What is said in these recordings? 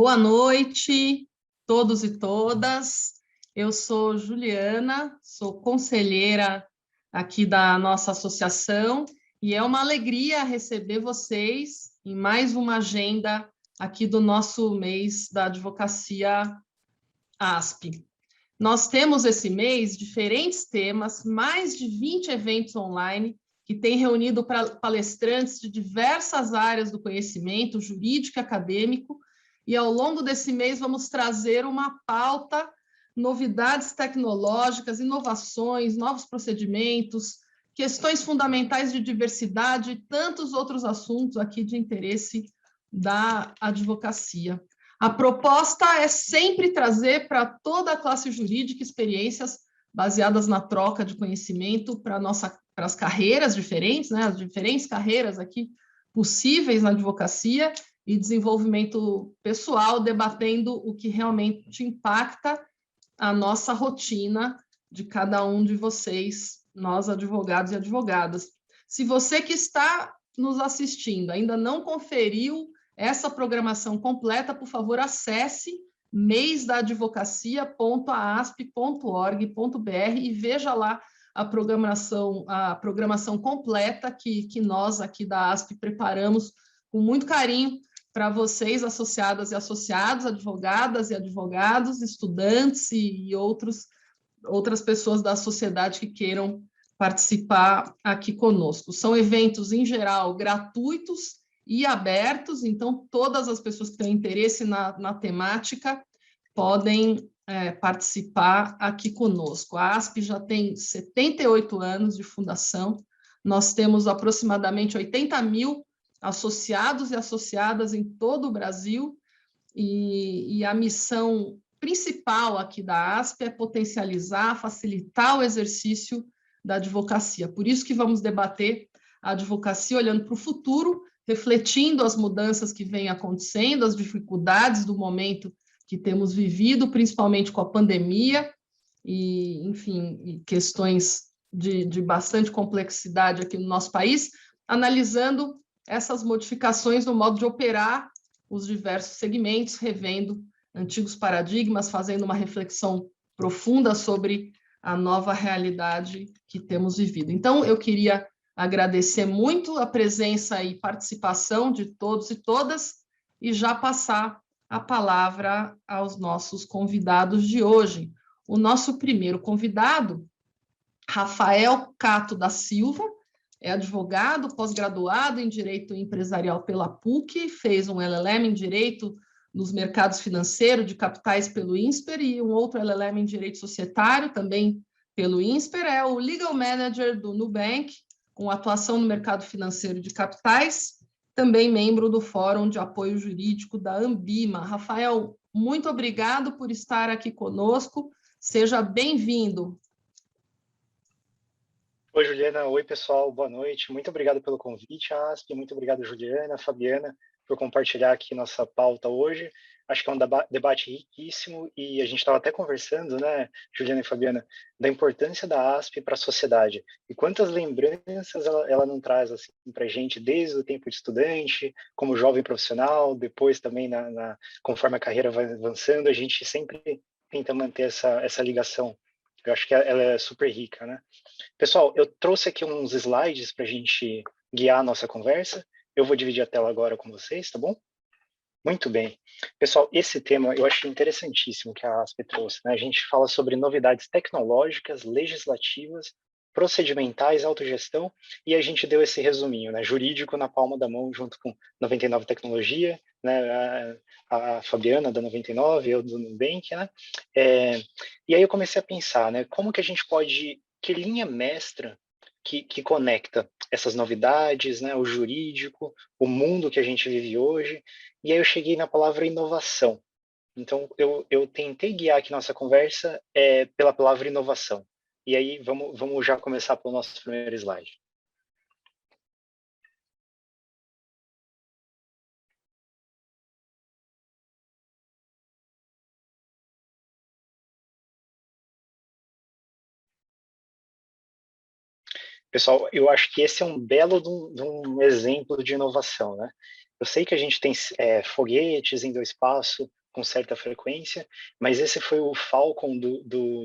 Boa noite, todos e todas. Eu sou Juliana, sou conselheira aqui da nossa associação e é uma alegria receber vocês em mais uma agenda aqui do nosso mês da Advocacia ASP. Nós temos esse mês diferentes temas, mais de 20 eventos online que têm reunido palestrantes de diversas áreas do conhecimento jurídico e acadêmico, e ao longo desse mês vamos trazer uma pauta, novidades tecnológicas, inovações, novos procedimentos, questões fundamentais de diversidade e tantos outros assuntos aqui de interesse da advocacia. A proposta é sempre trazer para toda a classe jurídica experiências baseadas na troca de conhecimento para as carreiras diferentes, né, as diferentes carreiras aqui possíveis na advocacia, e desenvolvimento pessoal, debatendo o que realmente impacta a nossa rotina de cada um de vocês, nós advogados e advogadas. Se você que está nos assistindo ainda não conferiu essa programação completa, por favor, acesse mêsdaadvocacia.asp.org.br e veja lá a programação completa que nós aqui da ASP preparamos com muito carinho para vocês, associadas e associados, advogadas e advogados, estudantes e outras pessoas da sociedade que queiram participar aqui conosco. São eventos, em geral, gratuitos e abertos, então todas as pessoas que têm interesse na temática podem participar aqui conosco. A ASP já tem 78 anos de fundação, nós temos aproximadamente 80 mil associados e associadas em todo o Brasil, e a missão principal aqui da ASP é potencializar, facilitar o exercício da advocacia. Por isso que vamos debater a advocacia olhando para o futuro, refletindo as mudanças que vêm acontecendo, as dificuldades do momento que temos vivido, principalmente com a pandemia, e, enfim, questões de bastante complexidade aqui no nosso país, analisando essas modificações no modo de operar os diversos segmentos, revendo antigos paradigmas, fazendo uma reflexão profunda sobre a nova realidade que temos vivido. Então, eu queria agradecer muito a presença e participação de todos e todas e já passar a palavra aos nossos convidados de hoje. O nosso primeiro convidado, Rafael Cato da Silva, é advogado, pós-graduado em Direito Empresarial pela PUC, fez um LLM em Direito nos mercados financeiros de capitais pelo INSPER e um outro LLM em Direito Societário, também pelo INSPER. É o Legal Manager do Nubank, com atuação no mercado financeiro de capitais, também membro do Fórum de Apoio Jurídico da Ambima. Rafael, muito obrigado por estar aqui conosco. Seja bem-vindo. Oi, Juliana. Oi, pessoal. Boa noite. Muito obrigado pelo convite, ASP. Muito obrigado, Juliana, Fabiana, por compartilhar aqui nossa pauta hoje. Acho que é um debate riquíssimo e a gente estava até conversando, né, Juliana e Fabiana, da importância da ASP para a sociedade e quantas lembranças ela não traz assim, para a gente desde o tempo de estudante, como jovem profissional, depois também conforme a carreira vai avançando, a gente sempre tenta manter essa ligação. Eu acho que ela é super rica, né? Pessoal, eu trouxe aqui uns slides para a gente guiar a nossa conversa. Eu vou dividir a tela agora com vocês, tá bom? Muito bem. Pessoal, esse tema eu achei interessantíssimo que a ASP trouxe, né? A gente fala sobre novidades tecnológicas, legislativas, procedimentais, autogestão, e a gente deu esse resuminho, né? Jurídico na palma da mão, junto com 99 Tecnologia, né? A Fabiana da 99, eu do Nubank, né? E aí eu comecei a pensar, né? Como que a gente pode, que linha mestra que conecta essas novidades, né? O jurídico, o mundo que a gente vive hoje, e aí eu cheguei na palavra inovação. Então, eu tentei guiar aqui nossa conversa pela palavra inovação. E aí, vamos já começar pelo nosso primeiro slide. Pessoal, eu acho que esse é um belo de um exemplo de inovação, né? Eu sei que a gente tem foguetes indo ao espaço com certa frequência, mas esse foi o Falcon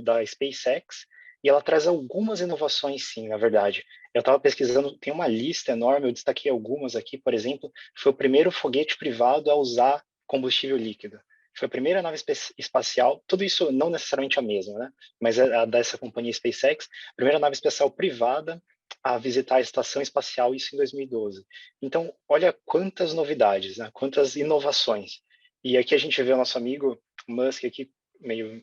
da SpaceX, e ela traz algumas inovações, sim, na verdade. Eu estava pesquisando, tem uma lista enorme, eu destaquei algumas aqui, por exemplo, foi o primeiro foguete privado a usar combustível líquido. Foi a primeira nave espacial, tudo isso não necessariamente a mesma, né? Mas a dessa companhia SpaceX, a primeira nave espacial privada a visitar a estação espacial, isso em 2012. Então, olha quantas novidades, né? Quantas inovações. E aqui a gente vê o nosso amigo Musk aqui meio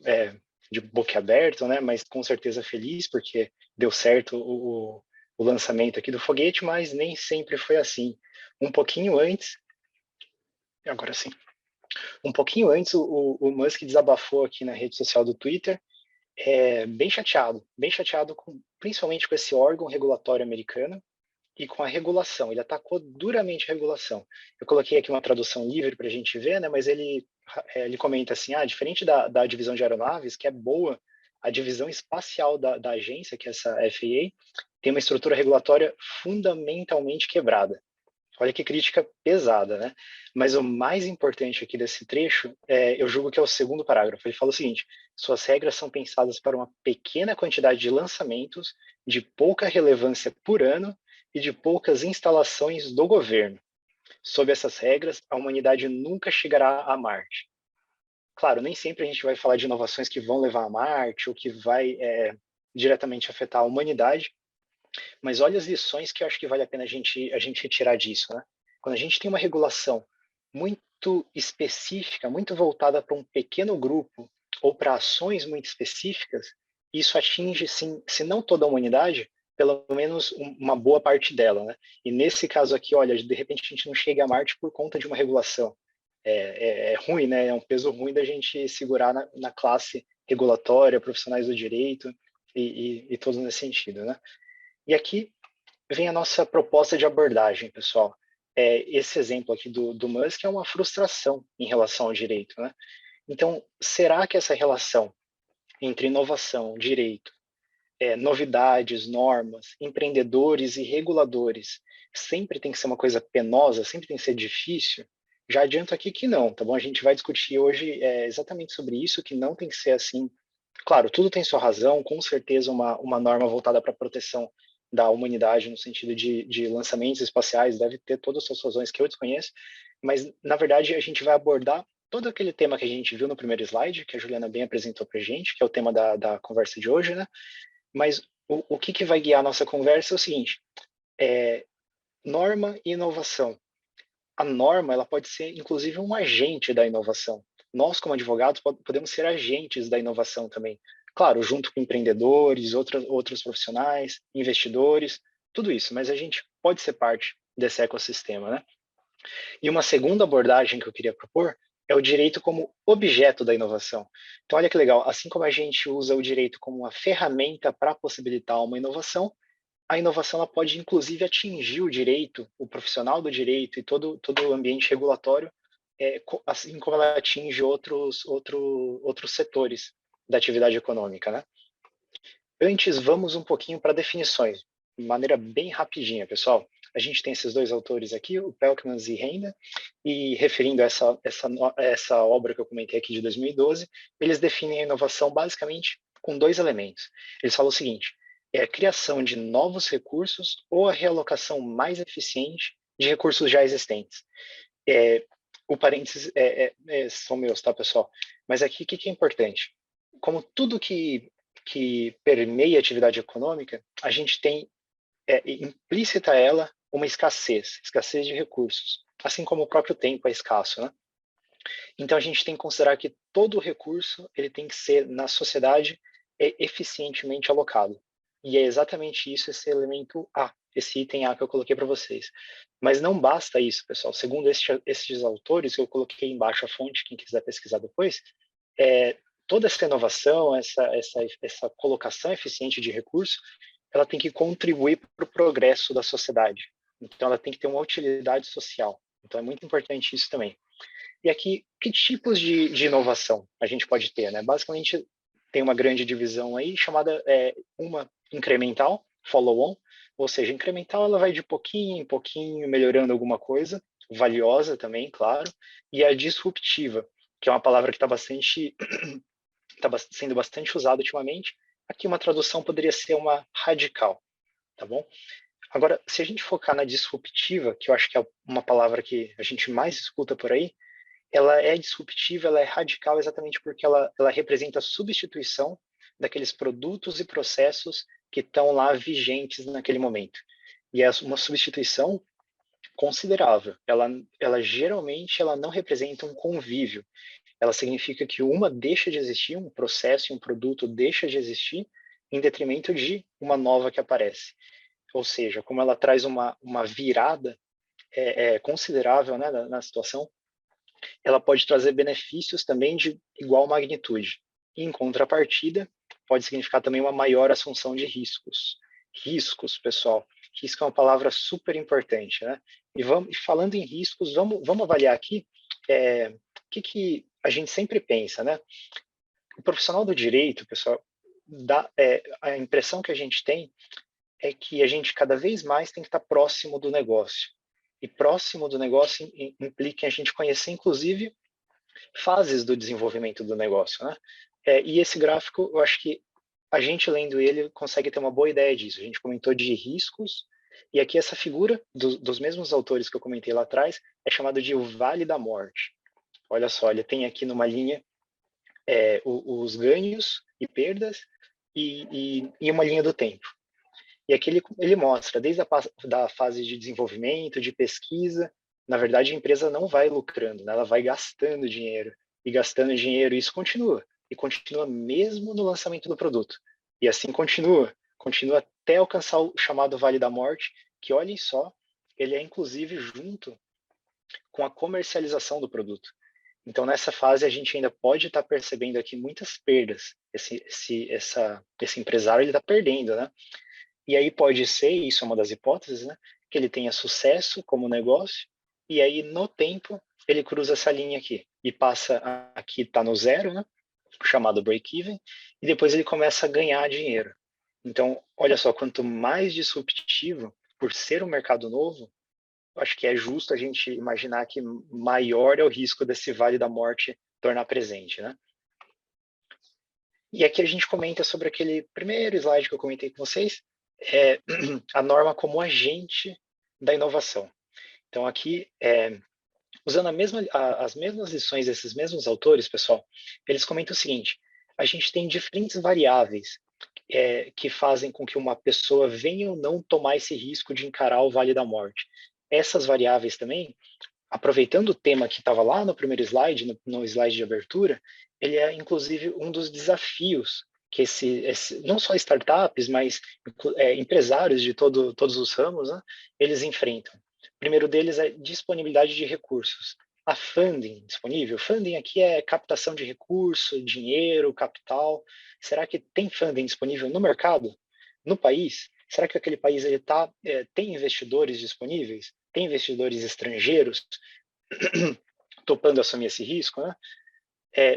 de boca aberta, né? Mas com certeza feliz porque deu certo o lançamento aqui do foguete, mas nem sempre foi assim. Um pouquinho antes, agora sim, um pouquinho antes o Musk desabafou aqui na rede social do Twitter, bem chateado principalmente com esse órgão regulatório americano e com a regulação. Ele atacou duramente a regulação. Eu coloquei aqui uma tradução livre para a gente ver, né? Mas ele comenta assim, diferente da divisão de aeronaves, que é boa, a divisão espacial da agência, que é essa FAA, tem uma estrutura regulatória fundamentalmente quebrada. Olha que crítica pesada, né? Mas o mais importante aqui desse trecho, eu julgo que é o segundo parágrafo. Ele fala o seguinte: suas regras são pensadas para uma pequena quantidade de lançamentos, de pouca relevância por ano e de poucas instalações do governo. Sob essas regras, a humanidade nunca chegará a Marte. Claro, nem sempre a gente vai falar de inovações que vão levar a Marte ou que vai diretamente afetar a humanidade, mas olha as lições que eu acho que vale a pena a gente retirar disso, né? Quando a gente tem uma regulação muito específica, muito voltada para um pequeno grupo ou para ações muito específicas, isso atinge, sim, se não toda a humanidade, pelo menos uma boa parte dela, né? E nesse caso aqui, olha, de repente a gente não chega a Marte por conta de uma regulação. É ruim, né? É um peso ruim da gente segurar na classe regulatória, profissionais do direito e todos nesse sentido, né? E aqui vem a nossa proposta de abordagem, pessoal. Esse exemplo aqui do Musk é uma frustração em relação ao direito, né? Então, será que essa relação entre inovação, direito, novidades, normas, empreendedores e reguladores sempre tem que ser uma coisa penosa, sempre tem que ser difícil? Já adianto aqui que não, tá bom? A gente vai discutir hoje exatamente sobre isso, que não tem que ser assim. Claro, tudo tem sua razão, com certeza uma norma voltada para a proteção da humanidade no sentido de lançamentos espaciais deve ter todas as suas razões que eu desconheço, mas na verdade a gente vai abordar todo aquele tema que a gente viu no primeiro slide, que a Juliana bem apresentou para a gente, que é o tema da conversa de hoje, né? Mas o que vai guiar a nossa conversa é o seguinte: norma e inovação. A norma ela pode ser inclusive um agente da inovação. Nós, como advogados, podemos ser agentes da inovação também. Claro, junto com empreendedores, outros profissionais, investidores, tudo isso, mas a gente pode ser parte desse ecossistema, né? E uma segunda abordagem que eu queria propor é o direito como objeto da inovação. Então, olha que legal, assim como a gente usa o direito como uma ferramenta para possibilitar uma inovação, a inovação ela pode inclusive atingir o direito, o profissional do direito e todo o ambiente regulatório, assim como ela atinge outros setores da atividade econômica, né? Antes, vamos um pouquinho para definições, de maneira bem rapidinha, pessoal. A gente tem esses dois autores aqui, o Pelkmans e Renda, e referindo a essa obra que eu comentei aqui de 2012, eles definem a inovação basicamente com dois elementos. Eles falam o seguinte: é a criação de novos recursos ou a realocação mais eficiente de recursos já existentes. O parênteses são meus, tá, pessoal? Mas aqui, o que é importante? Como tudo que permeia a atividade econômica, a gente tem implícita a ela uma escassez de recursos, assim como o próprio tempo é escasso, né? Então a gente tem que considerar que todo recurso ele tem que ser na sociedade eficientemente alocado. E é exatamente isso esse elemento A, esse item A que eu coloquei para vocês. Mas não basta isso, pessoal. Segundo esses autores, eu coloquei embaixo a fonte, quem quiser pesquisar depois, toda essa inovação, essa colocação eficiente de recursos, ela tem que contribuir para o progresso da sociedade. Então, ela tem que ter uma utilidade social. Então, é muito importante isso também. E aqui, que tipos de inovação a gente pode ter, né? Basicamente, tem uma grande divisão aí, chamada uma incremental, follow-on, ou seja, incremental ela vai de pouquinho em pouquinho melhorando alguma coisa, valiosa também, claro, e a disruptiva, que é uma palavra que está sendo bastante usada ultimamente. Aqui uma tradução poderia ser uma radical, tá bom? Agora, se a gente focar na disruptiva, que eu acho que é uma palavra que a gente mais escuta por aí, ela é disruptiva, ela é radical exatamente porque ela representa a substituição daqueles produtos e processos que estão lá vigentes naquele momento. E é uma substituição considerável. Ela geralmente ela não representa um convívio. Ela significa que uma deixa de existir, um processo e um produto deixa de existir em detrimento de uma nova que aparece. Ou seja, como ela traz uma virada considerável, né, na situação, ela pode trazer benefícios também de igual magnitude. E, em contrapartida, pode significar também uma maior assunção de riscos. Riscos, pessoal. Risco é uma palavra super importante, né? E falando em riscos, vamos avaliar aqui o que a gente sempre pensa, né? O profissional do direito, pessoal, a impressão que a gente tem é que a gente cada vez mais tem que estar próximo do negócio. E próximo do negócio implica a gente conhecer, inclusive, fases do desenvolvimento do negócio, né? E esse gráfico, eu acho que a gente lendo ele consegue ter uma boa ideia disso. A gente comentou de riscos, e aqui essa figura dos mesmos autores que eu comentei lá atrás é chamado de o Vale da Morte. Olha só, ele tem aqui numa linha os ganhos e perdas e uma linha do tempo. E aqui ele mostra, desde da fase de desenvolvimento, de pesquisa, na verdade a empresa não vai lucrando, né? Ela vai gastando dinheiro, e isso continua. E continua mesmo no lançamento do produto. E assim continua até alcançar o chamado Vale da Morte, que olhem só, ele é inclusive junto com a comercialização do produto. Então, nessa fase, a gente ainda pode estar percebendo aqui muitas perdas. Esse empresário ele está perdendo, né? E aí pode ser, isso é uma das hipóteses, né, que ele tenha sucesso como negócio, e aí no tempo ele cruza essa linha aqui, e passa, aqui está no zero, né, chamado break-even, e depois ele começa a ganhar dinheiro. Então, olha só, quanto mais disruptivo, por ser um mercado novo, acho que é justo a gente imaginar que maior é o risco desse vale da morte tornar presente, né? E aqui a gente comenta sobre aquele primeiro slide que eu comentei com vocês, a norma como agente da inovação. Então, aqui, usando as mesmas lições desses mesmos autores, pessoal, eles comentam o seguinte: a gente tem diferentes variáveis que fazem com que uma pessoa venha ou não tomar esse risco de encarar o Vale da Morte. Essas variáveis também, aproveitando o tema que estava lá no primeiro slide, no slide de abertura, ele é inclusive um dos desafios que não só startups, mas empresários de todos os ramos, né, eles enfrentam. O primeiro deles é disponibilidade de recursos. A funding disponível. Funding aqui é captação de recurso, dinheiro, capital. Será que tem funding disponível no mercado? No país? Será que aquele país tem investidores disponíveis? Tem investidores estrangeiros topando assumir esse risco, né?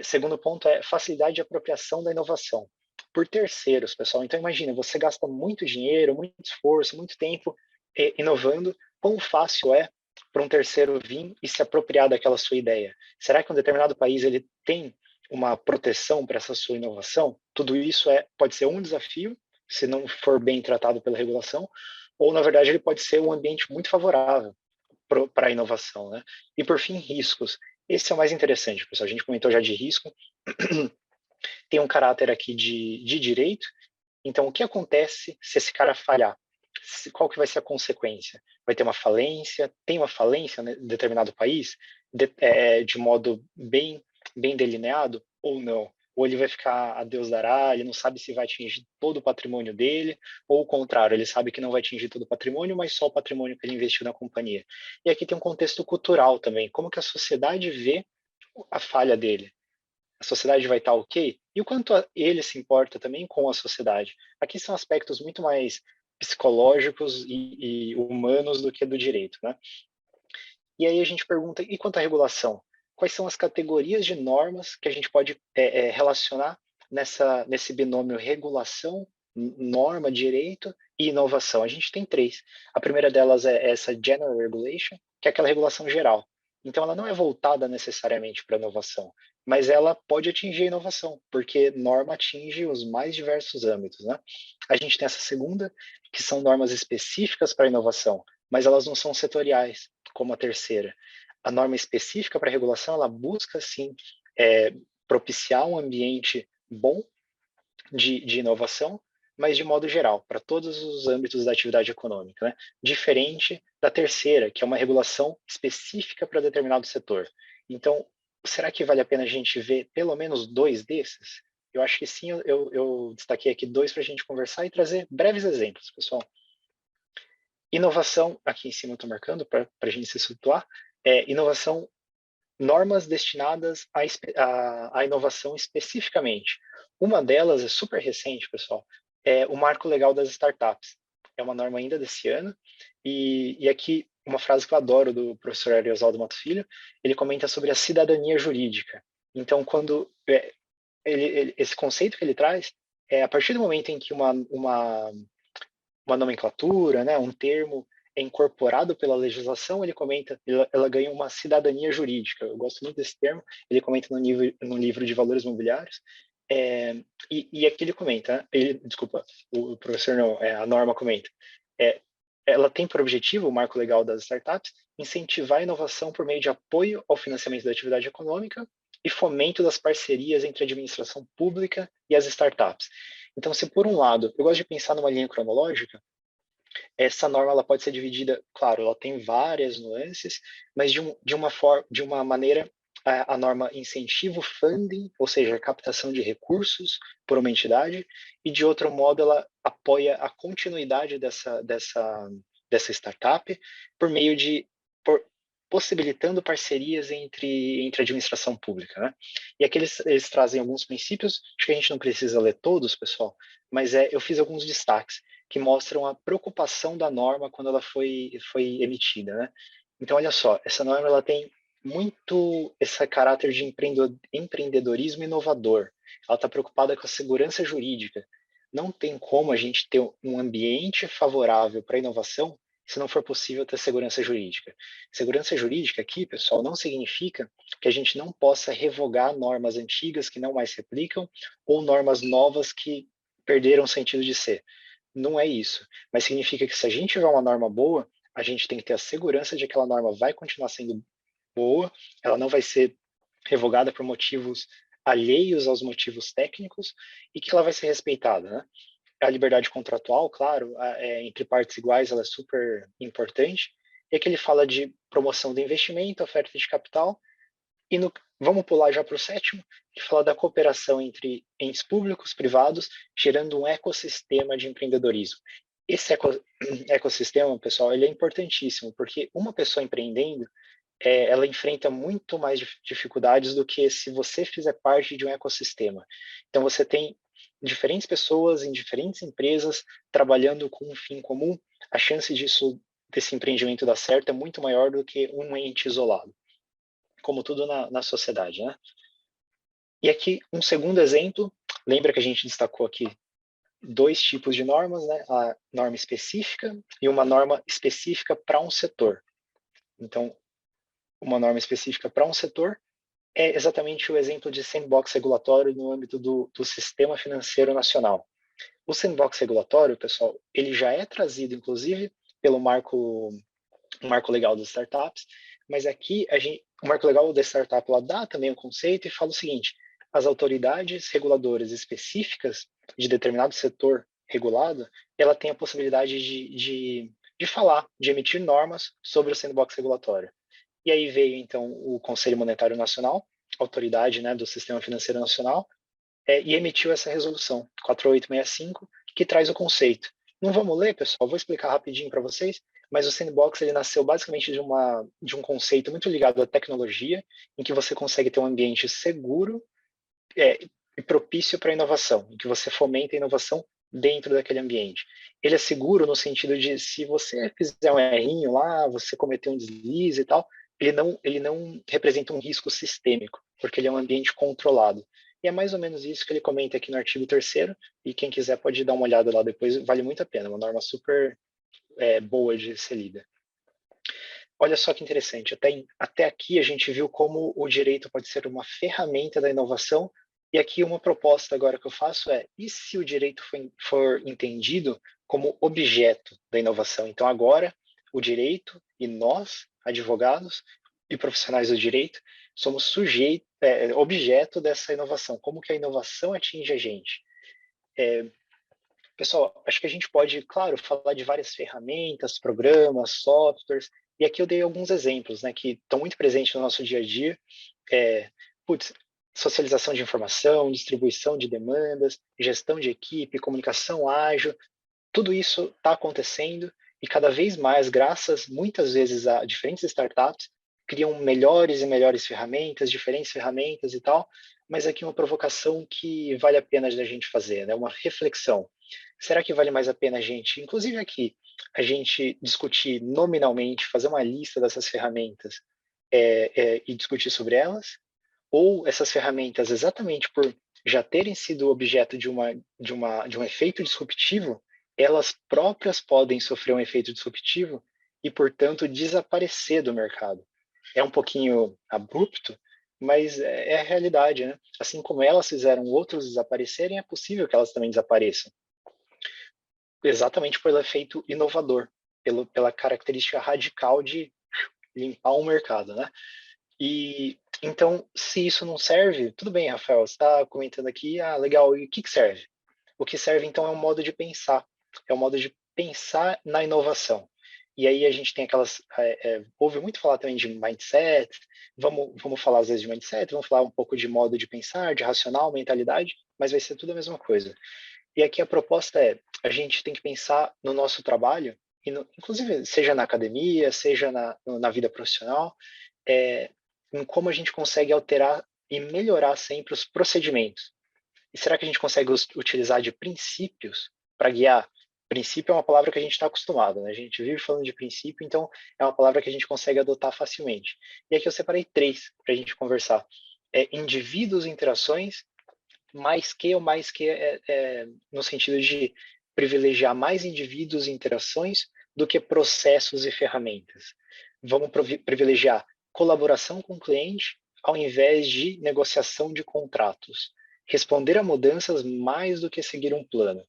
Segundo ponto é facilidade de apropriação da inovação por terceiros, pessoal. Então imagina, você gasta muito dinheiro, muito esforço, muito tempo inovando, quão fácil é para um terceiro vir e se apropriar daquela sua ideia? Será que um determinado país ele tem uma proteção para essa sua inovação? Tudo isso pode ser um desafio, se não for bem tratado pela regulação, ou na verdade ele pode ser um ambiente muito favorável para a inovação, né? E por fim, riscos. Esse é o mais interessante, pessoal. A gente comentou já de risco. Tem um caráter aqui de direito. Então, o que acontece se esse cara falhar? Qual que vai ser a consequência? Vai ter uma falência? Tem uma falência em determinado país de modo bem delineado ou não? Ou ele vai ficar a Deus dará, ele não sabe se vai atingir todo o patrimônio dele, ou o contrário, ele sabe que não vai atingir todo o patrimônio, mas só o patrimônio que ele investiu na companhia. E aqui tem um contexto cultural também, como que a sociedade vê a falha dele. A sociedade vai estar ok? E o quanto ele se importa também com a sociedade. Aqui são aspectos muito mais psicológicos e humanos do que do direito, né? E aí a gente pergunta, e quanto à regulação? Quais são as categorias de normas que a gente pode relacionar nesse binômio regulação norma, direito e inovação? A gente tem 3. A primeira delas é essa General Regulation, que é aquela regulação geral. Então, ela não é voltada necessariamente para inovação, mas ela pode atingir a inovação, porque norma atinge os mais diversos âmbitos, né? A gente tem essa segunda, que são normas específicas para inovação, mas elas não são setoriais, como a terceira. A norma específica para regulação, ela busca, sim, propiciar um ambiente bom de inovação, mas de modo geral, para todos os âmbitos da atividade econômica, né? Diferente da terceira, que é uma regulação específica para determinado setor. Então, será que vale a pena a gente ver pelo menos 2 desses? Eu acho que sim, eu destaquei aqui 2 para a gente conversar e trazer breves exemplos, pessoal. Inovação, aqui em cima eu estou marcando para a gente se situar, inovação, normas destinadas à inovação especificamente. Uma delas é super recente, pessoal, é o Marco Legal das Startups. É uma norma ainda desse ano, e aqui uma frase que eu adoro do professor Ariosaldo Matos Filho, ele comenta sobre a cidadania jurídica. Então, quando esse conceito que ele traz, a partir do momento em que uma nomenclatura, né, um termo é incorporado pela legislação, ele comenta, ela ganha uma cidadania jurídica. Eu gosto muito desse termo, ele comenta no livro de Valores Mobiliários, e aqui ele comenta, desculpa, o professor não, a norma comenta, ela tem por objetivo, o marco legal das startups, incentivar a inovação por meio de apoio ao financiamento da atividade econômica e fomento das parcerias entre a administração pública e as startups. Então, se por um lado, eu gosto de pensar numa linha cronológica, essa norma ela pode ser dividida, claro, ela tem várias nuances, mas de uma maneira, a norma incentiva o funding, ou seja, a captação de recursos por uma entidade, e de outro modo ela apoia a continuidade dessa startup por meio possibilitando parcerias entre a administração pública, né? E aqui eles trazem alguns princípios, acho que a gente não precisa ler todos, pessoal, mas eu fiz alguns destaques que mostram a preocupação da norma quando ela foi emitida, né? Então, olha só, essa norma ela tem muito esse caráter de empreendedorismo inovador. Ela está preocupada com a segurança jurídica. Não tem como a gente ter um ambiente favorável para a inovação se não for possível ter segurança jurídica. Segurança jurídica aqui, pessoal, não significa que a gente não possa revogar normas antigas que não mais se aplicam ou normas novas que perderam o sentido de ser. Não é isso, mas significa que se a gente tiver uma norma boa, a gente tem que ter a segurança de que aquela norma vai continuar sendo boa, ela não vai ser revogada por motivos alheios aos motivos técnicos e que ela vai ser respeitada, né? A liberdade contratual, claro, entre partes iguais, ela é super importante. E aqui ele fala de promoção do investimento, oferta de capital, e vamos pular já para o 7º, que fala da cooperação entre entes públicos, privados, gerando um ecossistema de empreendedorismo. Esse ecossistema, pessoal, ele é importantíssimo, porque uma pessoa empreendendo, ela enfrenta muito mais dificuldades do que se você fizer parte de um ecossistema. Então, você tem diferentes pessoas em diferentes empresas trabalhando com um fim comum, a chance desse empreendimento dar certo é muito maior do que um ente isolado, como tudo na sociedade, né? E aqui, um segundo exemplo, lembra que a gente destacou aqui 2 tipos de normas, né? A norma específica e uma norma específica para um setor. Então, uma norma específica para um setor é exatamente o exemplo de sandbox regulatório no âmbito do sistema financeiro nacional. O sandbox regulatório, pessoal, ele já é trazido, inclusive, pelo marco legal das startups, mas aqui o marco legal da startup ela dá também um conceito e fala o seguinte: as autoridades reguladoras específicas de determinado setor regulado, ela tem a possibilidade de falar, de emitir normas sobre o sandbox regulatório. E aí veio, então, o Conselho Monetário Nacional, autoridade, né, do Sistema Financeiro Nacional, e emitiu essa resolução 4865, que traz o conceito. Não vamos ler, pessoal, vou explicar rapidinho para vocês, mas o sandbox ele nasceu basicamente de um conceito muito ligado à tecnologia, em que você consegue ter um ambiente seguro e propício para a inovação, em que você fomenta a inovação dentro daquele ambiente. Ele é seguro no sentido de, se você fizer um errinho lá, você cometer um deslize e tal, ele não representa um risco sistêmico, porque ele é um ambiente controlado. E é mais ou menos isso que ele comenta aqui no artigo 3º, e quem quiser pode dar uma olhada lá depois, vale muito a pena, uma norma super boa de ser lida. Olha só que interessante, até aqui a gente viu como o direito pode ser uma ferramenta da inovação, e aqui uma proposta agora que eu faço e se o direito for entendido como objeto da inovação? Então agora, o direito e nós, advogados e profissionais do direito, somos objeto dessa inovação. Como que a inovação atinge a gente? Pessoal, acho que a gente pode, claro, falar de várias ferramentas, programas, softwares, e aqui eu dei alguns exemplos, né, que estão muito presentes no nosso dia a dia. Socialização de informação, distribuição de demandas, gestão de equipe, comunicação ágil, tudo isso está acontecendo e cada vez mais, graças muitas vezes a diferentes startups, criam melhores e melhores ferramentas, diferentes ferramentas e tal, mas aqui uma provocação que vale a pena da gente fazer, né? Uma reflexão. Será que vale mais a pena a gente, inclusive aqui, a gente discutir nominalmente, fazer uma lista dessas ferramentas e discutir sobre elas? Ou essas ferramentas, exatamente por já terem sido objeto de um efeito disruptivo, elas próprias podem sofrer um efeito disruptivo e, portanto, desaparecer do mercado? É um pouquinho abrupto, mas é a realidade, né? Assim como elas fizeram outros desaparecerem, é possível que elas também desapareçam. Exatamente pelo efeito inovador, pela característica radical de limpar o mercado, né? E então, se isso não serve, tudo bem, Rafael, você está comentando aqui, legal, e o que serve? O que serve, então, é um modo de pensar, é um modo de pensar na inovação. E aí a gente tem ouve muito falar também de mindset, vamos falar às vezes de mindset, vamos falar um pouco de modo de pensar, de racional, mentalidade, mas vai ser tudo a mesma coisa. E aqui a proposta a gente tem que pensar no nosso trabalho, inclusive seja na academia, seja na vida profissional, em como a gente consegue alterar e melhorar sempre os procedimentos. E será que a gente consegue utilizar de princípios para guiar? Princípio é uma palavra que a gente está acostumado, né? A gente vive falando de princípio, então é uma palavra que a gente consegue adotar facilmente. E aqui eu separei 3 para a gente conversar. Indivíduos e interações, mais que no sentido de privilegiar mais indivíduos e interações do que processos e ferramentas. Vamos privilegiar colaboração com o cliente ao invés de negociação de contratos. Responder a mudanças mais do que seguir um plano.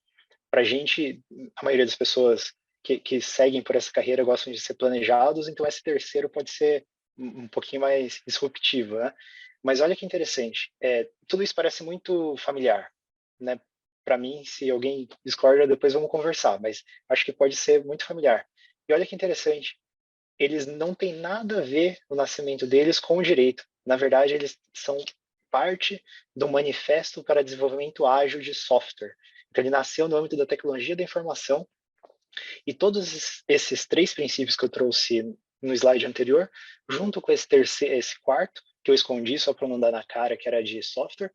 Para a gente, a maioria das pessoas que seguem por essa carreira gostam de ser planejados, então esse terceiro pode ser um pouquinho mais disruptivo, né? Mas olha que interessante, tudo isso parece muito familiar, né? Para mim, se alguém discorda, depois vamos conversar, mas acho que pode ser muito familiar. E olha que interessante, eles não têm nada a ver o nascimento deles com o direito. Na verdade, eles são parte do Manifesto para Desenvolvimento Ágil de Software. Então, ele nasceu no âmbito da tecnologia da informação e todos esses 3 princípios que eu trouxe no slide anterior, junto com esse quarto, que eu escondi só para não dar na cara, que era de software,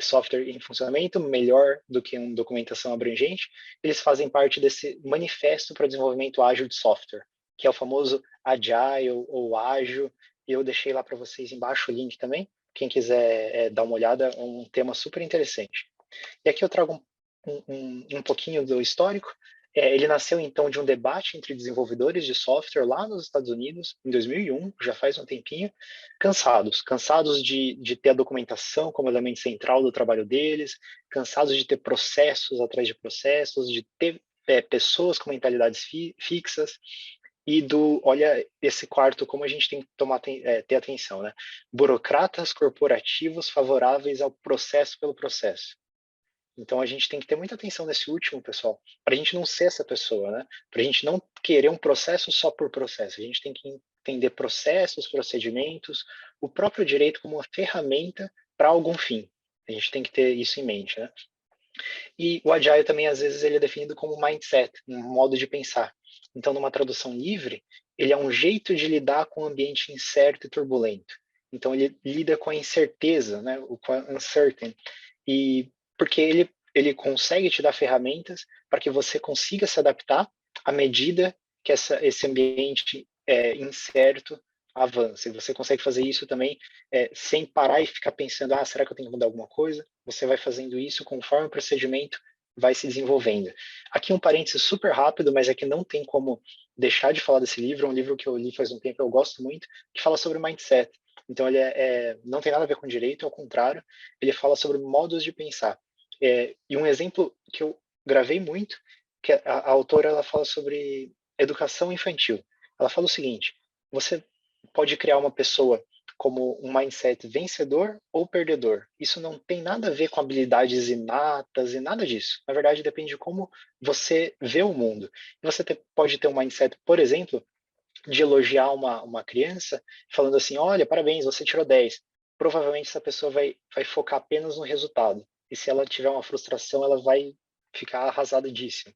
software em funcionamento, melhor do que uma documentação abrangente, eles fazem parte desse Manifesto para Desenvolvimento Ágil de Software, que é o famoso Agile ou Ágil, e eu deixei lá para vocês embaixo o link também, quem quiser dar uma olhada, é um tema super interessante. E aqui eu trago um pouquinho do histórico. Ele nasceu, então, de um debate entre desenvolvedores de software lá nos Estados Unidos, em 2001, já faz um tempinho, cansados de ter a documentação como elemento central do trabalho deles, cansados de ter processos atrás de processos, de ter pessoas com mentalidades fixas, e olha esse quarto, como a gente tem que ter atenção, né? Burocratas corporativos favoráveis ao processo pelo processo. Então a gente tem que ter muita atenção nesse último, pessoal, para a gente não ser essa pessoa, né? Para a gente não querer um processo só por processo. A gente tem que entender processos, procedimentos, o próprio direito como uma ferramenta para algum fim. A gente tem que ter isso em mente, né? E o Agile também, às vezes, ele é definido como mindset, um modo de pensar. Então, numa tradução livre, ele é um jeito de lidar com um ambiente incerto e turbulento. Então, ele lida com a incerteza, né? Com a uncertain. E porque ele consegue te dar ferramentas para que você consiga se adaptar à medida que esse ambiente incerto avança. E você consegue fazer isso também sem parar e ficar pensando, será que eu tenho que mudar alguma coisa? Você vai fazendo isso conforme o procedimento vai se desenvolvendo. Aqui um parênteses super rápido, mas é que não tem como deixar de falar desse livro. É um livro que eu li faz um tempo, eu gosto muito, que fala sobre mindset. Então, ele não tem nada a ver com direito, ao contrário, ele fala sobre modos de pensar. E um exemplo que eu gravei muito, que a autora ela fala sobre educação infantil. Ela fala o seguinte: você pode criar uma pessoa como um mindset vencedor ou perdedor. Isso não tem nada a ver com habilidades inatas e nada disso. Na verdade, depende de como você vê o mundo. Você pode ter um mindset, por exemplo, de elogiar uma criança, falando assim, olha, parabéns, você tirou 10. Provavelmente essa pessoa vai focar apenas no resultado. E se ela tiver uma frustração, ela vai ficar arrasadíssima.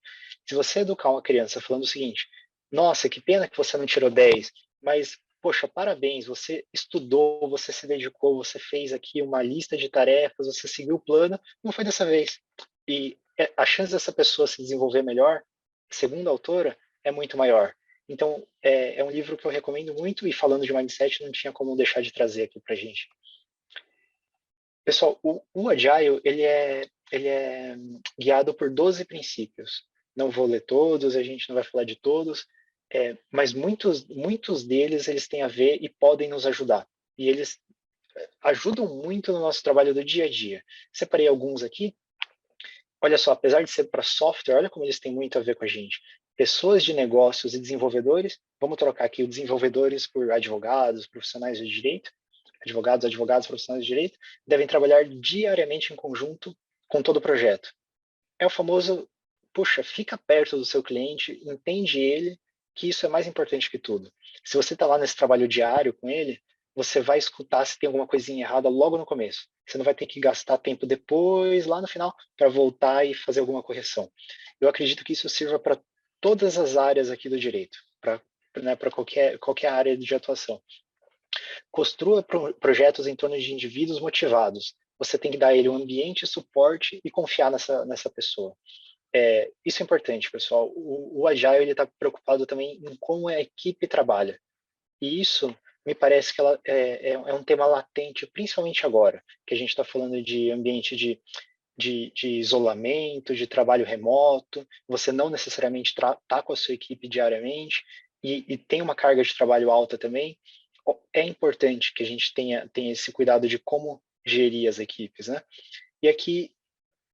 Se você educar uma criança falando o seguinte, nossa, que pena que você não tirou 10, mas, poxa, parabéns, você estudou, você se dedicou, você fez aqui uma lista de tarefas, você seguiu o plano, não foi dessa vez. E a chance dessa pessoa se desenvolver melhor, segundo a autora, é muito maior. Então, é um livro que eu recomendo muito, e falando de mindset, não tinha como deixar de trazer aqui para a gente. Pessoal, o Agile, ele é guiado por 12 princípios. Não vou ler todos, a gente não vai falar de todos, mas muitos deles eles têm a ver e podem nos ajudar. E eles ajudam muito no nosso trabalho do dia a dia. Separei alguns aqui. Olha só, apesar de ser para software, olha como eles têm muito a ver com a gente. Pessoas de negócios e desenvolvedores, vamos trocar aqui os desenvolvedores por advogados, profissionais de direito, advogados, profissionais de direito, devem trabalhar diariamente em conjunto com todo o projeto. É o famoso, puxa, fica perto do seu cliente, entende ele, que isso é mais importante que tudo. Se você está lá nesse trabalho diário com ele, você vai escutar se tem alguma coisinha errada logo no começo. Você não vai ter que gastar tempo depois, lá no final, para voltar e fazer alguma correção. Eu acredito que isso sirva para todas as áreas aqui do direito, para qualquer área de atuação. Construa projetos em torno de indivíduos motivados. Você tem que dar a ele um ambiente, suporte e confiar nessa pessoa. Isso é importante, pessoal. O Agile está preocupado também em como a equipe trabalha. E isso me parece que é um tema latente, principalmente agora, que a gente está falando de ambiente de isolamento, de trabalho remoto, você não necessariamente está com a sua equipe diariamente e tem uma carga de trabalho alta também. É importante que a gente tenha esse cuidado de como gerir as equipes, né? E aqui,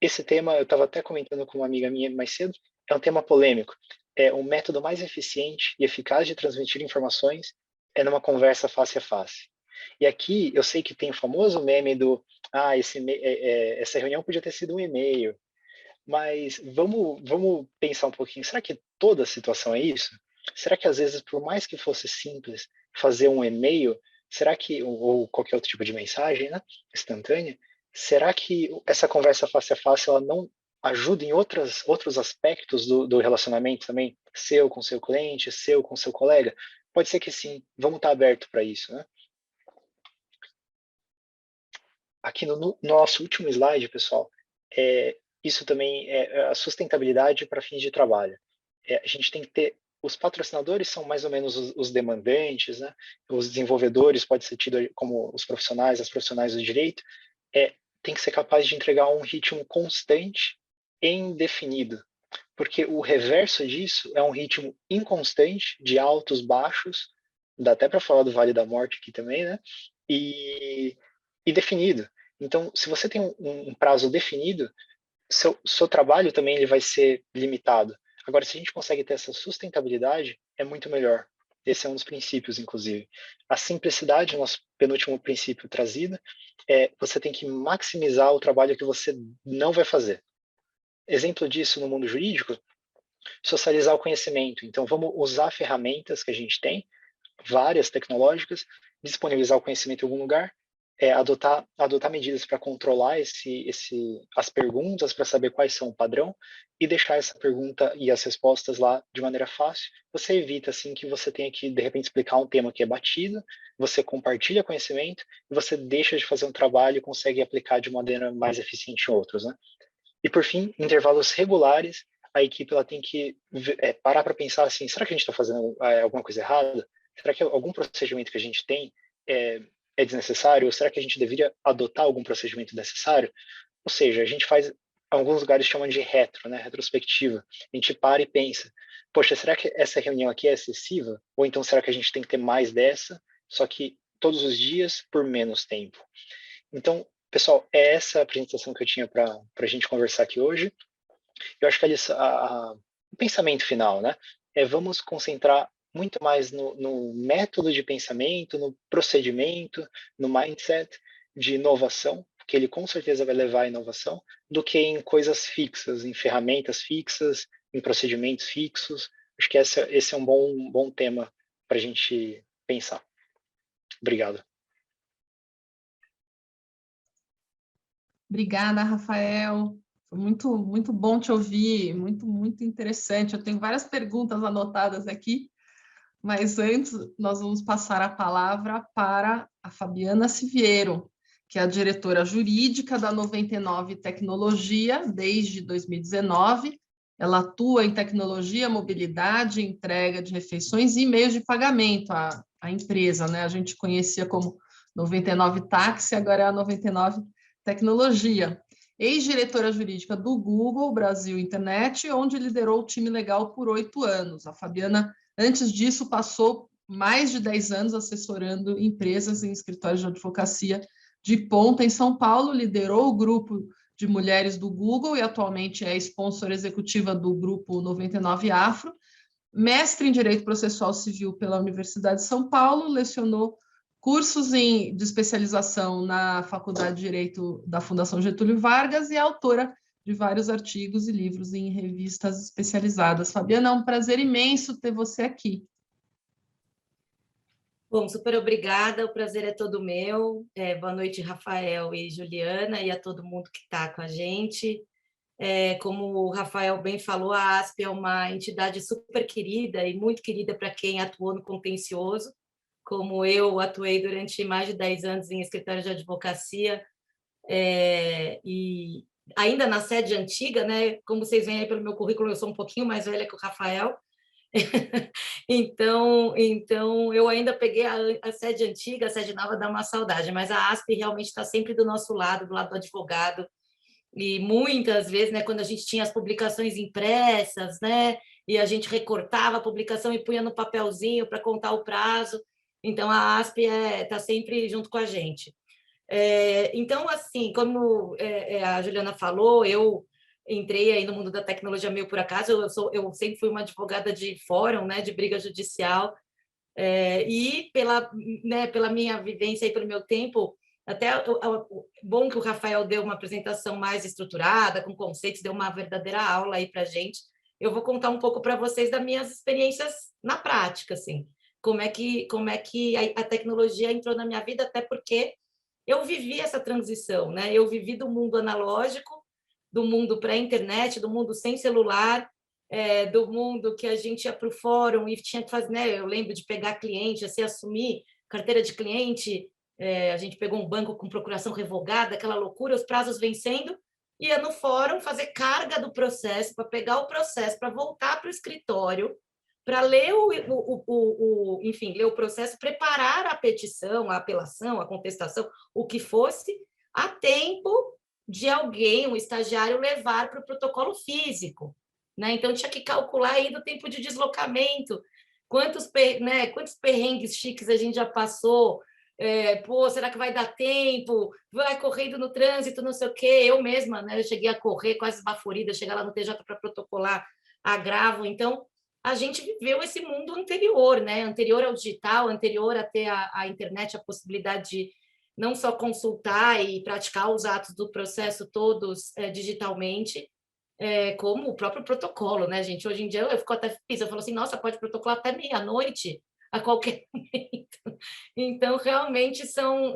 esse tema, eu estava até comentando com uma amiga minha mais cedo, é um tema polêmico. É o método mais eficiente e eficaz de transmitir informações é numa conversa face a face. E aqui eu sei que tem o famoso meme do essa reunião podia ter sido um e-mail, mas vamos pensar um pouquinho. Será que toda situação é isso? Será que às vezes, por mais que fosse simples fazer um e-mail, será que ou qualquer outro tipo de mensagem, né, instantânea, será que essa conversa face a face ela não ajuda em outros aspectos do relacionamento também, seu com seu cliente, seu com seu colega? Pode ser que sim. Vamos estar aberto para isso, né? Aqui no nosso último slide, pessoal, isso também é a sustentabilidade para fins de trabalho. A gente tem que ter, os patrocinadores são mais ou menos os demandantes, né? Os desenvolvedores pode ser tido como os profissionais, as profissionais do direito, tem que ser capaz de entregar um ritmo constante e indefinido, porque o reverso disso é um ritmo inconstante, de altos, baixos, dá até para falar do Vale da Morte aqui também, né? E definido. Então, se você tem um prazo definido, seu trabalho também ele vai ser limitado. Agora, se a gente consegue ter essa sustentabilidade, é muito melhor. Esse é um dos princípios, inclusive. A simplicidade, nosso penúltimo princípio trazido, você tem que maximizar o trabalho que você não vai fazer. Exemplo disso no mundo jurídico, socializar o conhecimento. Então, vamos usar ferramentas que a gente tem, várias tecnológicas, disponibilizar o conhecimento em algum lugar, adotar medidas para controlar as perguntas, para saber quais são o padrão, e deixar essa pergunta e as respostas lá de maneira fácil. Você evita, assim, que você tenha que, de repente, explicar um tema que é batido, você compartilha conhecimento, e você deixa de fazer um trabalho e consegue aplicar de maneira mais eficiente em outros, né? E, por fim, intervalos regulares, a equipe ela tem que parar para pensar assim, será que a gente está fazendo alguma coisa errada? será que algum procedimento que a gente tem é desnecessário? Ou será que a gente deveria adotar algum procedimento necessário? Ou seja, a gente faz, alguns lugares chamam de retro, né, retrospectiva. A gente para e pensa, poxa, será que essa reunião aqui é excessiva? Ou então será que a gente tem que ter mais dessa, só que todos os dias por menos tempo? Então, pessoal, é essa a apresentação que eu tinha para a gente conversar aqui hoje. Eu acho que o pensamento final, né, vamos concentrar muito mais no método de pensamento, no procedimento, no mindset de inovação, que ele com certeza vai levar à inovação, do que em coisas fixas, em ferramentas fixas, em procedimentos fixos. Acho que esse é um bom tema para a gente pensar. Obrigado. Obrigada, Rafael. Foi muito bom te ouvir, muito interessante. Eu tenho várias perguntas anotadas aqui, mas antes nós vamos passar a palavra para a Fabiana Siviero, que é a diretora jurídica da 99 Tecnologia desde 2019. Ela atua em tecnologia, mobilidade, entrega de refeições e meios de pagamento à empresa, né? A gente conhecia como 99 Táxi, agora é a 99 Tecnologia. Ex-diretora jurídica do Google Brasil Internet, onde liderou o time legal por 8 anos. A Fabiana, antes disso, passou mais de 10 anos assessorando empresas em escritórios de advocacia de ponta em São Paulo, liderou o grupo de mulheres do Google e atualmente é sponsor executiva do grupo 99 Afro. Mestre em Direito Processual Civil pela Universidade de São Paulo, lecionou cursos de especialização na Faculdade de Direito da Fundação Getúlio Vargas e é autora de vários artigos e livros em revistas especializadas. Fabiana, é um prazer imenso ter você aqui. Bom, super obrigada, o prazer é todo meu. Boa noite, Rafael e Juliana, e a todo mundo que está com a gente. Como o Rafael bem falou, a ASP é uma entidade super querida e muito querida para quem atuou no contencioso, como eu atuei durante mais de 10 anos em escritório de advocacia, e ainda na sede antiga, né? Como vocês veem aí pelo meu currículo, eu sou um pouquinho mais velha que o Rafael, então eu ainda peguei a sede antiga, a sede nova dá uma saudade, mas a ASP realmente está sempre do nosso lado, do lado do advogado, e muitas vezes, né, quando a gente tinha as publicações impressas, né, e a gente recortava a publicação e punha no papelzinho para contar o prazo, então a ASP está sempre junto com a gente. Então, assim, como a Juliana falou, eu entrei aí no mundo da tecnologia meio por acaso, eu sempre fui uma advogada de fórum, né, de briga judicial, e pela minha vivência e pelo meu tempo, até bom que o Rafael deu uma apresentação mais estruturada, com conceitos, deu uma verdadeira aula aí para a gente. Eu vou contar um pouco para vocês das minhas experiências na prática, assim, como é que a tecnologia entrou na minha vida, até porque eu vivi essa transição, né? Eu vivi do mundo analógico, do mundo pré-internet, do mundo sem celular, do mundo que a gente ia para o fórum e tinha que fazer, né? Eu lembro de pegar cliente, assim, assumir carteira de cliente, a gente pegou um banco com procuração revogada, aquela loucura, os prazos vencendo, ia no fórum fazer carga do processo, para pegar o processo, para voltar para o escritório, para ler enfim, ler o processo, preparar a petição, a apelação, a contestação, o que fosse, a tempo de alguém, um estagiário, levar para o protocolo físico, né? Então, tinha que calcular ainda o tempo de deslocamento, quantos perrengues chiques a gente já passou, será que vai dar tempo? Vai correndo no trânsito, não sei o quê. Eu mesma, né, eu cheguei a correr quase esbaforida, chegar lá no TJ para protocolar agravo. Então, a gente viveu esse mundo anterior, né? Anterior ao digital, anterior a ter a internet, a possibilidade de não só consultar e praticar os atos do processo todos digitalmente, como o próprio protocolo, né, gente? Hoje em dia eu fico até feliz, eu falo assim, nossa, pode protocolar até meia-noite, a qualquer momento. Então, realmente são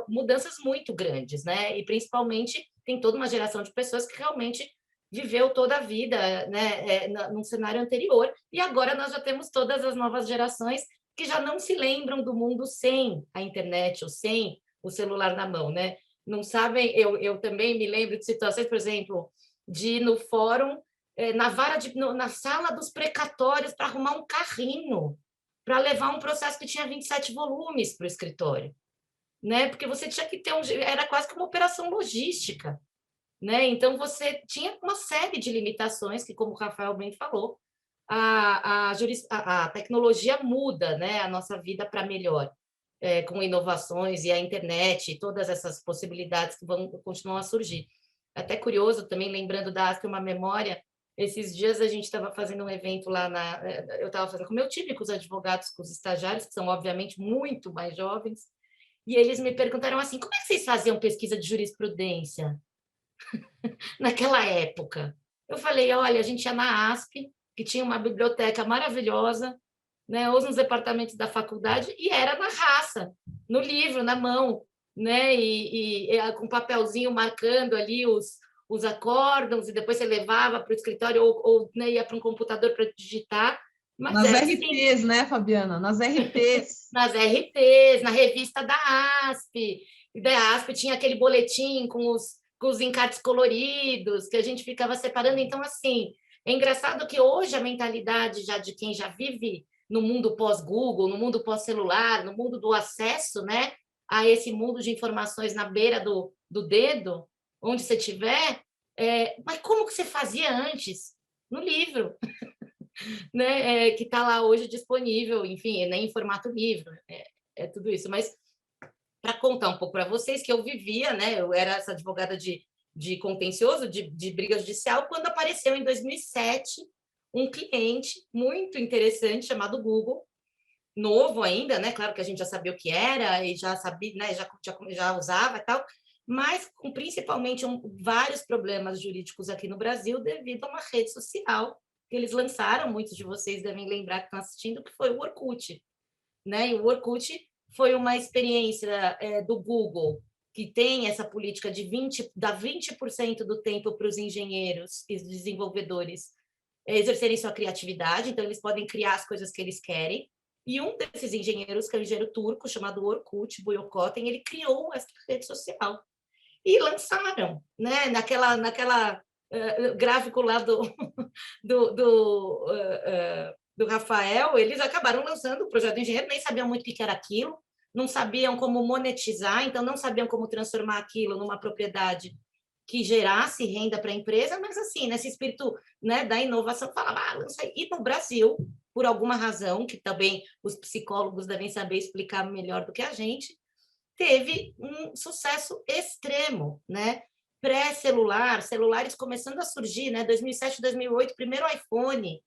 mudanças muito grandes, né? E principalmente tem toda uma geração de pessoas que realmente viveu toda a vida, né, num cenário anterior, e agora nós já temos todas as novas gerações que já não se lembram do mundo sem a internet ou sem o celular na mão, né? Não sabem, eu também me lembro de situações, por exemplo, de ir no fórum, na sala dos precatórios para arrumar um carrinho. para levar um processo que tinha 27 volumes para o escritório, né? Porque você tinha que ter era quase que uma operação logística, né? Então você tinha uma série de limitações que, como o Rafael bem falou, a tecnologia muda, né, a nossa vida para melhor, com inovações e a internet, e todas essas possibilidades que continuam a surgir. Até curioso também, lembrando da ASP, uma memória, esses dias a gente estava fazendo um evento lá eu estava fazendo com o meu time, com os advogados, com os estagiários, que são obviamente muito mais jovens, e eles me perguntaram assim: como é que vocês faziam pesquisa de jurisprudência naquela época? Eu falei: olha, a gente ia na ASP, que tinha uma biblioteca maravilhosa, né, ou nos departamentos da faculdade, e era na raça, no livro, na mão, né, e com papelzinho marcando ali os acórdãos, e depois você levava para o escritório ou né, ia para um computador para digitar. Mas Nas era RPs, assim, né, Fabiana? Nas RPs. nas RPs, na revista da ASP. E da ASP tinha aquele boletim com os encartes coloridos, que a gente ficava separando. Então, assim, é engraçado que hoje a mentalidade já de quem já vive no mundo pós-Google, no mundo pós-celular, no mundo do acesso, né, a esse mundo de informações na beira do dedo, onde você estiver, mas como que você fazia antes? No livro, né, que está lá hoje disponível, enfim, nem em formato livro, tudo isso. Mas para contar um pouco para vocês que eu vivia, né, eu era essa advogada de contencioso, de briga judicial, quando apareceu em 2007 um cliente muito interessante chamado Google, novo ainda, né? Claro que a gente já sabia o que era e já sabia, né? Já usava e tal, mas com principalmente vários problemas jurídicos aqui no Brasil devido a uma rede social que eles lançaram, muitos de vocês devem lembrar que estão assistindo, que foi o Orkut, né? E o Orkut foi uma experiência do Google, que tem essa política de dá 20% do tempo para os engenheiros e desenvolvedores exercerem sua criatividade, então eles podem criar as coisas que eles querem. E um desses engenheiros, que é um engenheiro turco, chamado Orkut Buyokoten, ele criou essa rede social. E lançaram, né? Naquela gráfico lá do, do, do Rafael, eles acabaram lançando o projeto de engenheiro, nem sabiam muito o que era aquilo, não sabiam como monetizar, então não sabiam como transformar aquilo numa propriedade que gerasse renda para a empresa, mas assim, nesse espírito, né, da inovação, falava, lança aí. E no Brasil, por alguma razão, que também os psicólogos devem saber explicar melhor do que a gente, teve um sucesso extremo, né? Pré-celular, celulares começando a surgir, né? 2007, 2008, primeiro iPhone,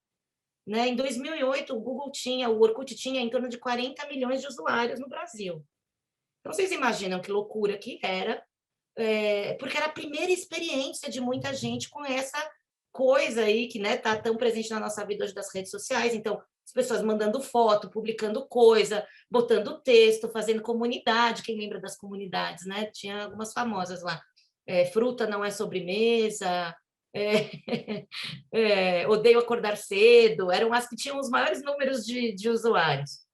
né? Em 2008, o Orkut tinha em torno de 40 milhões de usuários no Brasil. Então, vocês imaginam que loucura que era, porque era a primeira experiência de muita gente com essa coisa aí que está tão presente na nossa vida hoje das redes sociais. Então, as pessoas mandando foto, publicando coisa, botando texto, fazendo comunidade. Quem lembra das comunidades, né? Tinha algumas famosas lá. Fruta não é sobremesa, odeio acordar cedo. Eram as que tinham os maiores números de usuários.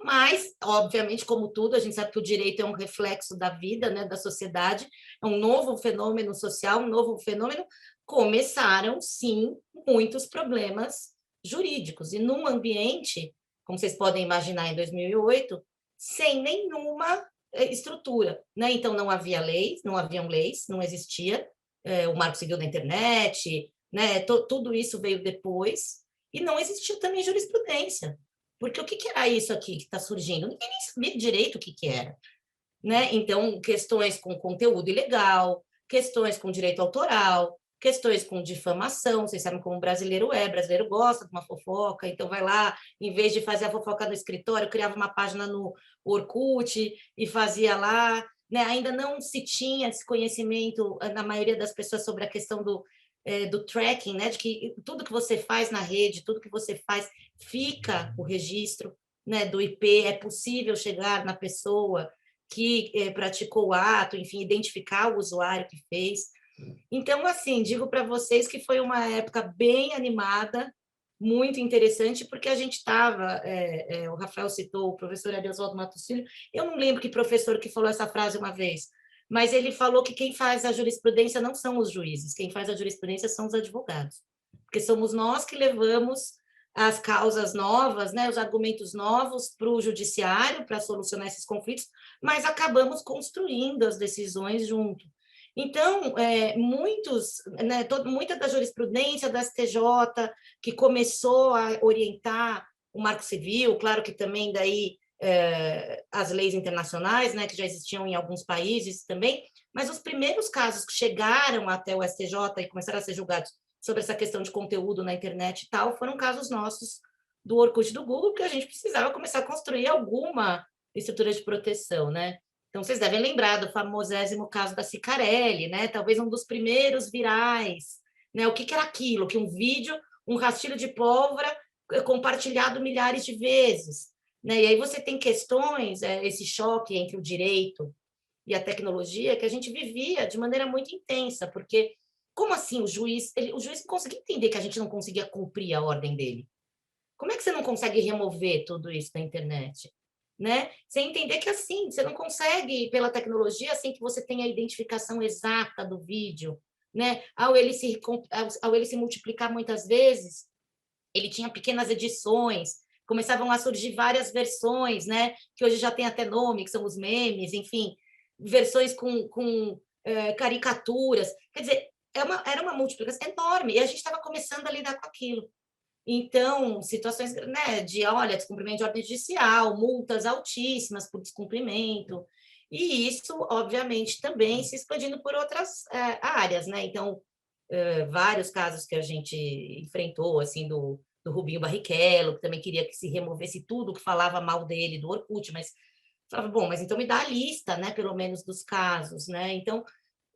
Mas, obviamente, como tudo, a gente sabe que o direito é um reflexo da vida, né, da sociedade, é um novo fenômeno social, um novo fenômeno. Começaram, sim, muitos problemas jurídicos. E num ambiente, como vocês podem imaginar, em 2008, sem nenhuma estrutura, né? Então, não havia leis, não haviam leis, não existia o Marco Civil da Internet, né? Tudo isso veio depois, e não existia também jurisprudência. Porque o que era isso aqui que está surgindo? Ninguém nem sabia direito o que era, né? Então, questões com conteúdo ilegal, questões com direito autoral, questões com difamação. Vocês sabem como o brasileiro brasileiro gosta de uma fofoca, então vai lá, em vez de fazer a fofoca no escritório, criava uma página no Orkut e fazia lá, né? Ainda não se tinha esse conhecimento na maioria das pessoas sobre a questão do tracking, né? De que tudo que você faz na rede, tudo que você faz, fica o registro, né, do IP, é possível chegar na pessoa que praticou o ato, enfim, identificar o usuário que fez. Então, assim, digo para vocês que foi uma época bem animada, muito interessante, porque a gente estava, o Rafael citou o professor Ariosvaldo Matos Filho, eu não lembro que professor que falou essa frase uma vez, mas ele falou que quem faz a jurisprudência não são os juízes, quem faz a jurisprudência são os advogados, porque somos nós que levamos as causas novas, né, os argumentos novos para o judiciário, para solucionar esses conflitos, mas acabamos construindo as decisões junto. Então, muita da jurisprudência da STJ, que começou a orientar o Marco Civil, claro que também daí as leis internacionais, né, que já existiam em alguns países também, mas os primeiros casos que chegaram até o STJ e começaram a ser julgados sobre essa questão de conteúdo na internet e tal, foram casos nossos do Orkut e do Google, que a gente precisava começar a construir alguma estrutura de proteção, né? Então, vocês devem lembrar do famosésimo caso da Cicarelli, né? Talvez um dos primeiros virais, né? O que era aquilo? Que um vídeo, um rastilho de pólvora compartilhado milhares de vezes, né? E aí você tem questões, esse choque entre o direito e a tecnologia que a gente vivia de maneira muito intensa, porque como assim o juiz não conseguia entender que a gente não conseguia cumprir a ordem dele? Como é que você não consegue remover tudo isso da internet? Né? Sem entender que assim, você não consegue, pela tecnologia, assim que você tem a identificação exata do vídeo, né? Ao ele se multiplicar muitas vezes, ele tinha pequenas edições, começavam a surgir várias versões, né? Que hoje já tem até nome, que são os memes, enfim, versões com caricaturas. Quer dizer, era uma multiplicação enorme, e a gente estava começando a lidar com aquilo. Então, situações, né, descumprimento de ordem judicial, multas altíssimas por descumprimento, e isso, obviamente, também se expandindo por outras áreas, né? Então, vários casos que a gente enfrentou, assim, do Rubinho Barrichello, que também queria que se removesse tudo que falava mal dele, do Orkut, mas falava, bom, mas então me dá a lista, né, pelo menos, dos casos, né? Então,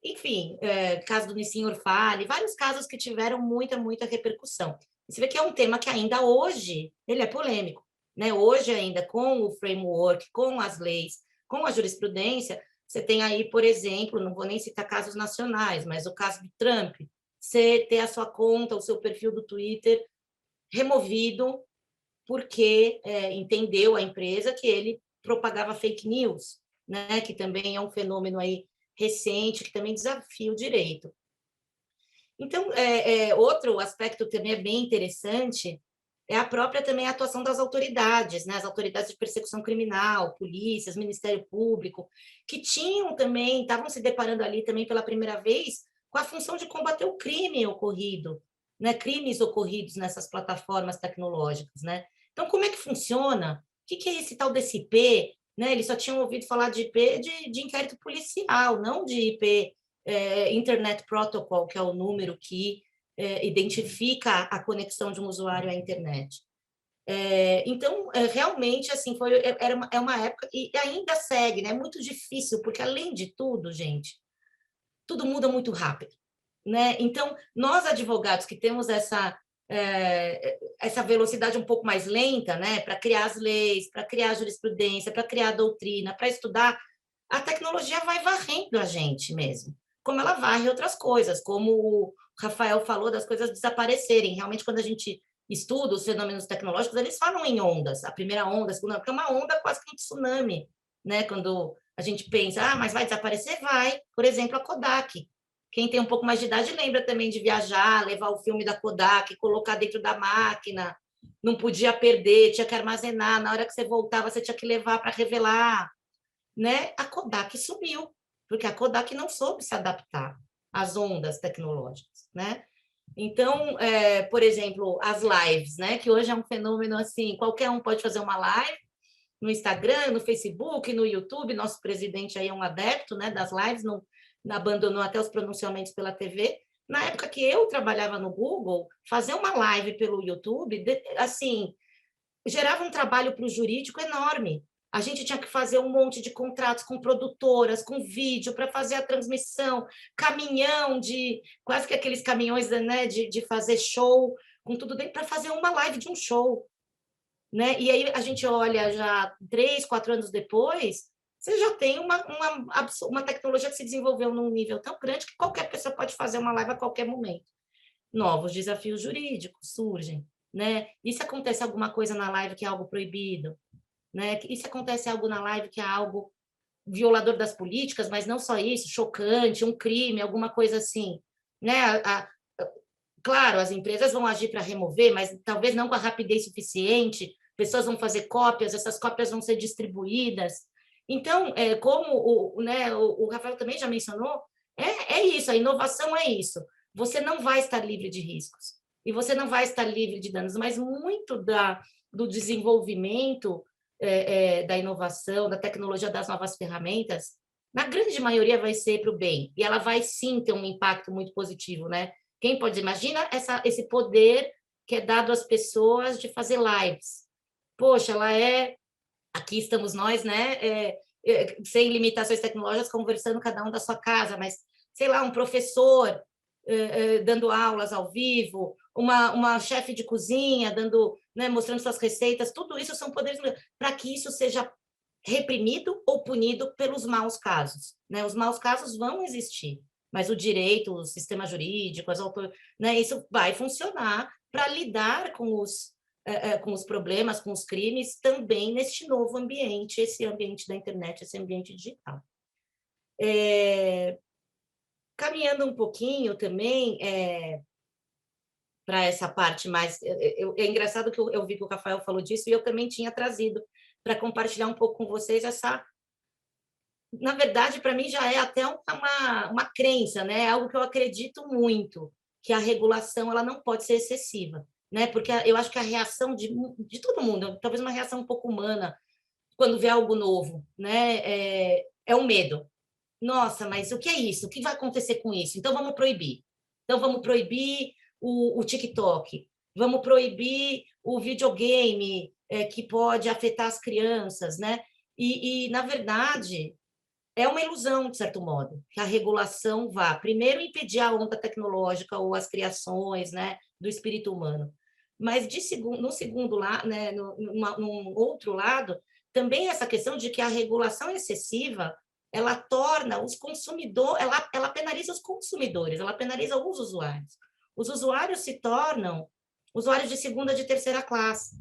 enfim, caso do Nissim Orfale, vários casos que tiveram muita repercussão. Você vê que é um tema que ainda hoje ele é polêmico, né? Hoje ainda com o framework, com as leis, com a jurisprudência, você tem aí, por exemplo, não vou nem citar casos nacionais, mas o caso do Trump, você ter a sua conta, o seu perfil do Twitter removido porque entendeu a empresa que ele propagava fake news, né? Que também é um fenômeno aí recente, que também desafia o direito. Então, outro aspecto também é bem interessante é a própria também atuação das autoridades, né? As autoridades de persecução criminal, polícias, Ministério Público, que tinham também, estavam se deparando ali também pela primeira vez com a função de combater o crime ocorrido, né? Crimes ocorridos nessas plataformas tecnológicas, né? Então, como é que funciona? O que é esse tal desse IP? Né? Eles só tinham ouvido falar de IP de inquérito policial, não de IP Internet Protocol, que é o número que identifica a conexão de um usuário à internet. Então, realmente, assim, é uma época, e ainda segue, né? É muito difícil, porque, além de tudo, gente, tudo muda muito rápido, né? Então, nós, advogados, que temos essa velocidade um pouco mais lenta, né? Para criar as leis, para criar jurisprudência, para criar doutrina, para estudar, a tecnologia vai varrendo a gente mesmo, como ela varre outras coisas, como o Rafael falou das coisas desaparecerem. Realmente, quando a gente estuda os fenômenos tecnológicos, eles falam em ondas, a primeira onda, a segunda, porque é uma onda quase que um tsunami, né? Quando a gente pensa, mas vai desaparecer? Vai. Por exemplo, a Kodak. Quem tem um pouco mais de idade lembra também de viajar, levar o filme da Kodak, colocar dentro da máquina, não podia perder, tinha que armazenar, na hora que você voltava, você tinha que levar para revelar, né? A Kodak sumiu, porque a Kodak não soube se adaptar às ondas tecnológicas, né? Então, por exemplo, as lives, né? Que hoje é um fenômeno assim, qualquer um pode fazer uma live no Instagram, no Facebook, no YouTube. Nosso presidente aí é um adepto, né, das lives, não abandonou até os pronunciamentos pela TV. Na época que eu trabalhava no Google, fazer uma live pelo YouTube, assim, gerava um trabalho para o jurídico enorme. A gente tinha que fazer um monte de contratos com produtoras, com vídeo, para fazer a transmissão, caminhão quase que aqueles caminhões, né, de fazer show, com tudo dentro, para fazer uma live de um show. Né? E aí a gente olha já 3, 4 anos depois, você já tem uma tecnologia que se desenvolveu num nível tão grande que qualquer pessoa pode fazer uma live a qualquer momento. Novos desafios jurídicos surgem, né? E se acontece alguma coisa na live que é algo proibido, né? E se acontece algo na live que é algo violador das políticas, mas não só isso, chocante, um crime, alguma coisa assim, né? claro, as empresas vão agir para remover, mas talvez não com a rapidez suficiente, pessoas vão fazer cópias, essas cópias vão ser distribuídas. Então, como o Rafael também já mencionou, é isso, a inovação é isso. Você não vai estar livre de riscos e você não vai estar livre de danos, mas muito do desenvolvimento da inovação, da tecnologia, das novas ferramentas, na grande maioria vai ser para o bem, e ela vai sim ter um impacto muito positivo, né? Quem pode imaginar esse poder que é dado às pessoas de fazer lives? Poxa, aqui estamos nós, né? Sem limitações tecnológicas, conversando cada um da sua casa, mas, sei lá, um professor dando aulas ao vivo, uma chefe de cozinha dando, né, mostrando suas receitas, tudo isso são poderes para que isso seja reprimido ou punido pelos maus casos, né? Os maus casos vão existir, mas o direito, o sistema jurídico, né, isso vai funcionar para lidar com os problemas, com os crimes, também neste novo ambiente, esse ambiente da internet, esse ambiente digital. Caminhando um pouquinho também para essa parte mais... É engraçado que eu vi que o Rafael falou disso, e eu também tinha trazido para compartilhar um pouco com vocês essa... Na verdade, para mim, já é até uma crença, né? Algo que eu acredito muito, que a regulação ela não pode ser excessiva, né? Porque eu acho que a reação de todo mundo, talvez uma reação um pouco humana, quando vê algo novo, né? É o medo. Nossa, mas o que é isso? O que vai acontecer com isso? Então, vamos proibir. Então, vamos proibir o TikTok. Vamos proibir o videogame, que pode afetar as crianças, né? E, na verdade, é uma ilusão, de certo modo, que a regulação vá, primeiro, impedir a onda tecnológica ou as criações, né, do espírito humano. Mas, no segundo lado, né, num outro lado, também essa questão de que a regulação excessiva ela torna os consumidores, ela penaliza os consumidores, ela penaliza os usuários. Os usuários se tornam usuários de segunda, de terceira classe,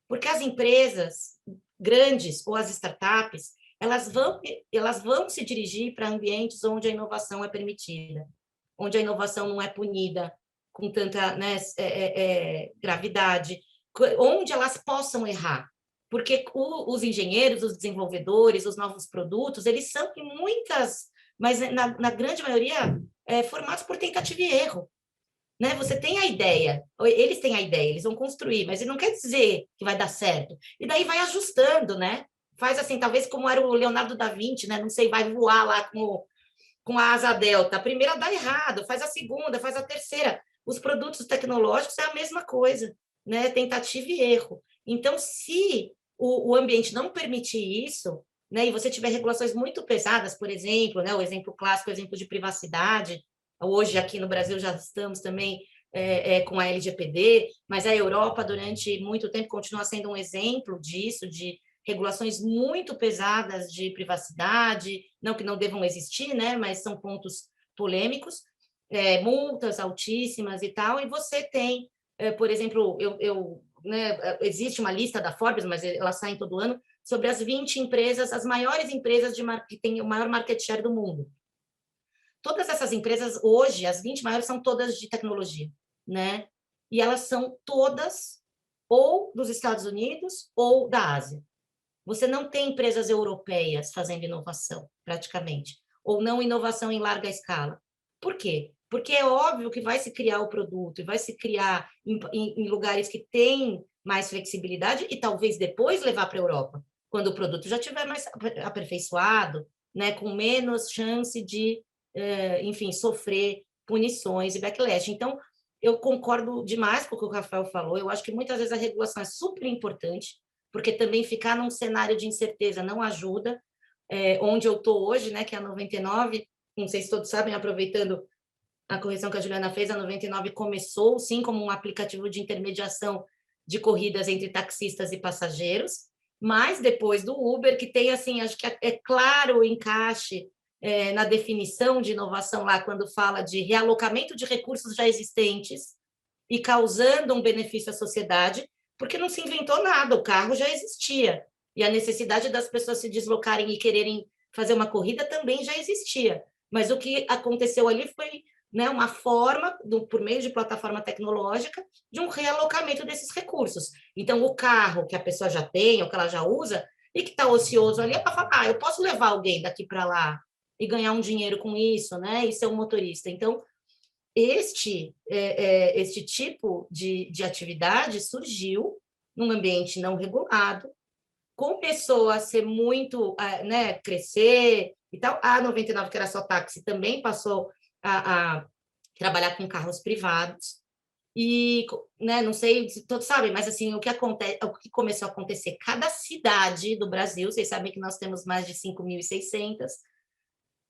porque as empresas grandes ou as startups, elas vão se dirigir para ambientes onde a inovação é permitida, onde a inovação não é punida com tanta, né, gravidade, onde elas possam errar. Porque os engenheiros, os desenvolvedores, os novos produtos, eles são em muitas, mas na grande maioria, formados por tentativa e erro. Né? Você tem a ideia, eles têm a ideia, eles vão construir, mas ele não quer dizer que vai dar certo. E daí vai ajustando, né? Faz assim, talvez como era o Leonardo da Vinci, né? Não sei, vai voar lá com a asa delta. A primeira dá errado, faz a segunda, faz a terceira. Os produtos tecnológicos é a mesma coisa, né? Tentativa e erro. Então, se o ambiente não permitir isso, né? E você tiver regulações muito pesadas, por exemplo, né? O exemplo clássico, o exemplo de privacidade. Hoje, aqui no Brasil, já estamos também com a LGPD, mas a Europa, durante muito tempo, continua sendo um exemplo disso, de regulações muito pesadas de privacidade, não que não devam existir, né, mas são pontos polêmicos, multas altíssimas e tal, e você tem, por exemplo, né, existe uma lista da Forbes, mas ela sai todo ano, sobre as 20 empresas, as maiores empresas que têm o maior market share do mundo. Todas essas empresas, hoje, as 20 maiores são todas de tecnologia, né? E elas são todas ou dos Estados Unidos ou da Ásia. Você não tem empresas europeias fazendo inovação, praticamente, ou não inovação em larga escala. Por quê? Porque é óbvio que vai se criar o produto e vai se criar em lugares que têm mais flexibilidade e talvez depois levar para a Europa, quando o produto já estiver mais aperfeiçoado, né, com menos chance de, enfim, sofrer punições e backlash. Então, eu concordo demais com o que o Rafael falou. Eu acho que muitas vezes a regulação é super importante, porque também ficar num cenário de incerteza não ajuda. Onde eu estou hoje, né, que é a 99, não sei se todos sabem, aproveitando a correção que a Juliana fez, a 99 começou, sim, como um aplicativo de intermediação de corridas entre taxistas e passageiros, mas depois do Uber, que tem, assim, acho que é claro o encaixe na definição de inovação lá, quando fala de realocamento de recursos já existentes e causando um benefício à sociedade, porque não se inventou nada, o carro já existia. E a necessidade das pessoas se deslocarem e quererem fazer uma corrida também já existia. Mas o que aconteceu ali foi né, uma forma, por meio de plataforma tecnológica, de um realocamento desses recursos. Então, o carro que a pessoa já tem, ou que ela já usa, e que está ocioso ali, ela fala, eu posso levar alguém daqui para lá e ganhar um dinheiro com isso, né, e ser um motorista. Então, este tipo de atividade surgiu num ambiente não regulado, começou a ser muito, né, crescer e tal. A 99, que era só táxi, também passou a trabalhar com carros privados. E, né, não sei se todos sabem, mas assim, o que começou a acontecer, cada cidade do Brasil, vocês sabem que nós temos mais de 5.600,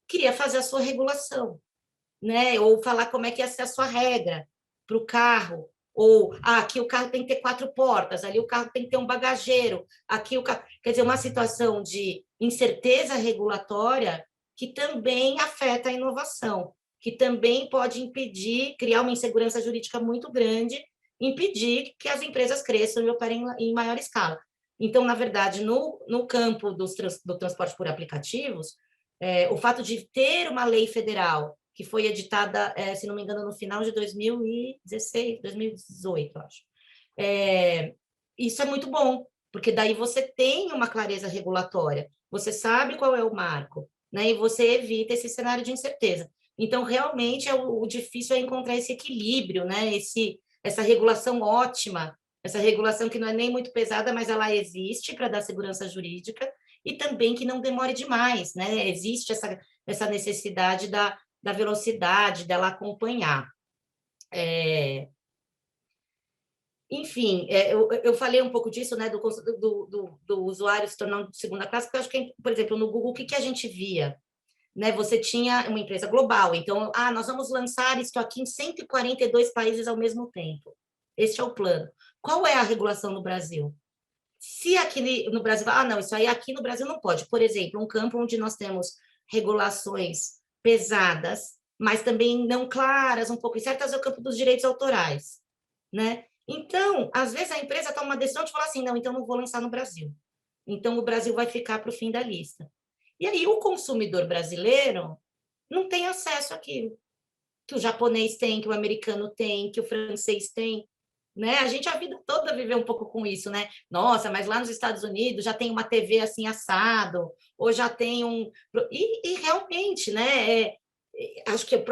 queria fazer a sua regulação, né? Ou falar como é que ia ser a sua regra para o carro, ou aqui o carro tem que ter 4 portas, ali o carro tem que ter um bagageiro, aqui o carro... Quer dizer, uma situação de incerteza regulatória que também afeta a inovação, que também pode impedir, criar uma insegurança jurídica muito grande, impedir que as empresas cresçam e operem em maior escala. Então, na verdade, no campo do transporte por aplicativos, o fato de ter uma lei federal que foi editada, se não me engano, no final de 2016, 2018, acho. Isso é muito bom, porque daí você tem uma clareza regulatória, você sabe qual é o marco, né? E você evita esse cenário de incerteza. Então, realmente, o difícil é encontrar esse equilíbrio, né? Essa regulação ótima, essa regulação que não é nem muito pesada, mas ela existe para dar segurança jurídica, e também que não demore demais, né? Existe essa necessidade da velocidade, dela acompanhar. Enfim, eu falei um pouco disso, né, do usuário se tornar de segunda classe, porque eu acho que, por exemplo, no Google, o que a gente via? Né, você tinha uma empresa global, então, nós vamos lançar isso aqui em 142 países ao mesmo tempo. Este é o plano. Qual é a regulação no Brasil? Se aqui no Brasil, não, isso aí aqui no Brasil não pode. Por exemplo, um campo onde nós temos regulações pesadas, mas também não claras, um pouco incertas, é o campo dos direitos autorais, né? Então, às vezes a empresa toma uma decisão de falar assim, não, então não vou lançar no Brasil. Então, o Brasil vai ficar para o fim da lista. E aí, o consumidor brasileiro não tem acesso àquilo que o japonês tem, que o americano tem, que o francês tem, né? A gente a vida toda viveu um pouco com isso, né? Nossa, mas lá nos Estados Unidos já tem uma TV assim assado, ou já tem um... E realmente, né? Acho que o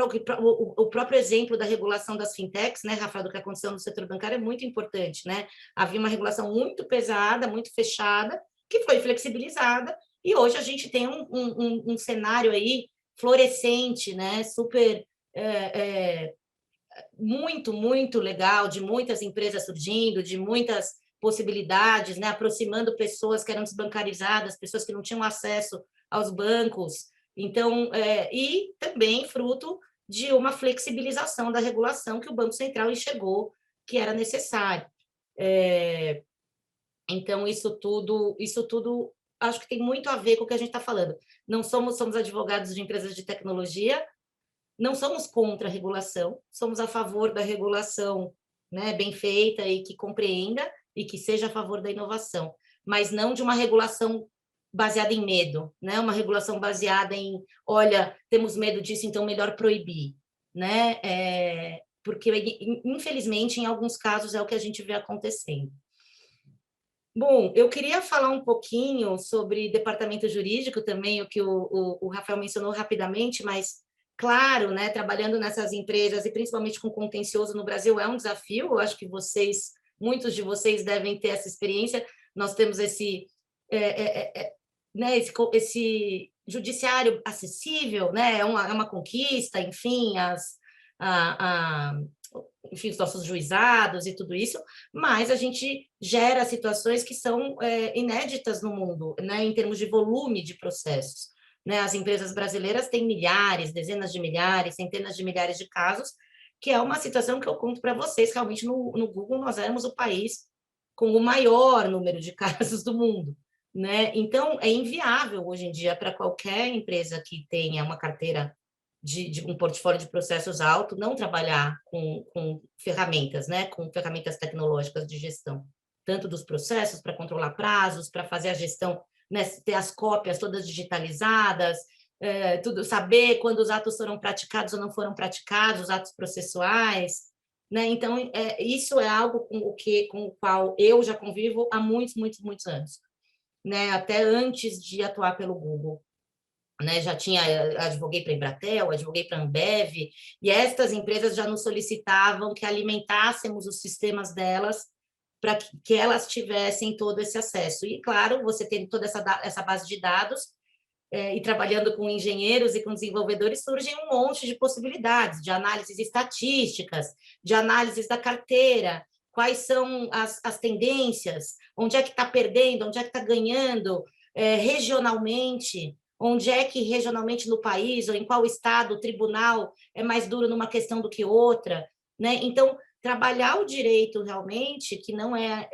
próprio exemplo da regulação das fintechs, né, Rafael, do que aconteceu no setor bancário é muito importante, né? Havia uma regulação muito pesada, muito fechada, que foi flexibilizada, e hoje a gente tem um cenário aí florescente, né? Super... muito, muito legal, de muitas empresas surgindo, de muitas possibilidades, né? Aproximando pessoas que eram desbancarizadas, pessoas que não tinham acesso aos bancos. Então, e também fruto de uma flexibilização da regulação que o Banco Central enxergou que era necessário. Então, isso tudo acho que tem muito a ver com o que a gente está falando. Não somos advogados de empresas de tecnologia, não somos contra a regulação, somos a favor da regulação, né, bem feita e que compreenda e que seja a favor da inovação, mas não de uma regulação baseada em medo, né? Uma regulação baseada em, olha, temos medo disso, então melhor proibir, né? Porque, infelizmente, em alguns casos é o que a gente vê acontecendo. Bom, eu queria falar um pouquinho sobre departamento jurídico também, o que o Rafael mencionou rapidamente, mas, claro, né, trabalhando nessas empresas e principalmente com contencioso no Brasil é um desafio, eu acho que muitos de vocês devem ter essa experiência, nós temos né, esse judiciário acessível, né, é uma conquista, enfim, enfim, os nossos juizados e tudo isso, mas a gente gera situações que são inéditas no mundo, né, em termos de volume de processos. Né? As empresas brasileiras têm milhares, dezenas de milhares, centenas de milhares de casos, que é uma situação que eu conto para vocês, realmente no Google nós éramos o país com o maior número de casos do mundo. Né? Então, é inviável hoje em dia para qualquer empresa que tenha uma carteira de um portfólio de processos alto, não trabalhar com ferramentas, né? Com ferramentas tecnológicas de gestão, tanto dos processos para controlar prazos, para fazer a gestão, né? Ter as cópias todas digitalizadas, tudo, saber quando os atos foram praticados ou não foram praticados, os atos processuais, né? Então, isso é algo com o qual eu já convivo há muitos, muitos, muitos anos, né? Até antes de atuar pelo Google. Né, advoguei para a Embratel, advoguei para a Ambev, e estas empresas já nos solicitavam que alimentássemos os sistemas delas para que elas tivessem todo esse acesso. E, claro, você tendo toda essa base de dados, e trabalhando com engenheiros e com desenvolvedores, surgem um monte de possibilidades, de análises estatísticas, de análises da carteira, quais são as tendências, onde é que está perdendo, onde é que está ganhando, regionalmente, onde é que regionalmente no país, ou em qual estado o tribunal é mais duro numa questão do que outra, né? Então, trabalhar o direito realmente, que não é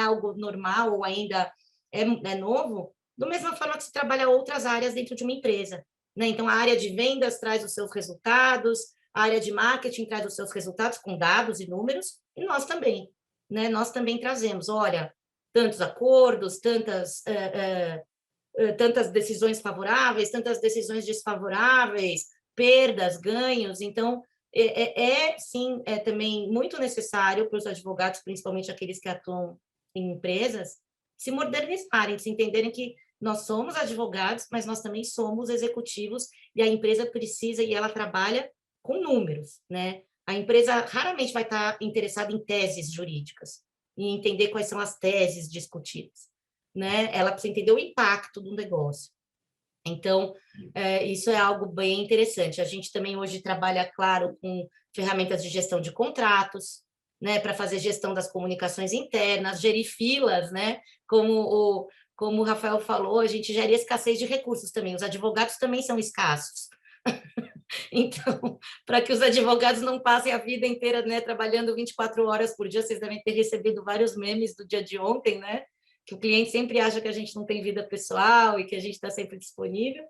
algo normal ou ainda é novo, da mesma forma que se trabalha outras áreas dentro de uma empresa, né? Então, a área de vendas traz os seus resultados, a área de marketing traz os seus resultados com dados e números, e nós também, né? Nós também trazemos, olha, tantos acordos, tantas decisões favoráveis, tantas decisões desfavoráveis, perdas, ganhos. Então, sim, é também muito necessário para os advogados, principalmente aqueles que atuam em empresas, se modernizarem, se entenderem que nós somos advogados, mas nós também somos executivos, e a empresa precisa, e ela trabalha com números, né? A empresa raramente vai estar interessada em teses jurídicas, e entender quais são as teses discutidas, né? Ela precisa entender o impacto do negócio. Então, isso é algo bem interessante. A gente também hoje trabalha, claro, com ferramentas de gestão de contratos, né, para fazer gestão das comunicações internas, gerir filas, né? Como o Rafael falou, a gente gera escassez de recursos também. Os advogados também são escassos. Então, para que os advogados não passem a vida inteira, né, trabalhando 24 horas por dia, vocês devem ter recebido vários memes do dia de ontem, né? Que o cliente sempre acha que a gente não tem vida pessoal e que a gente está sempre disponível.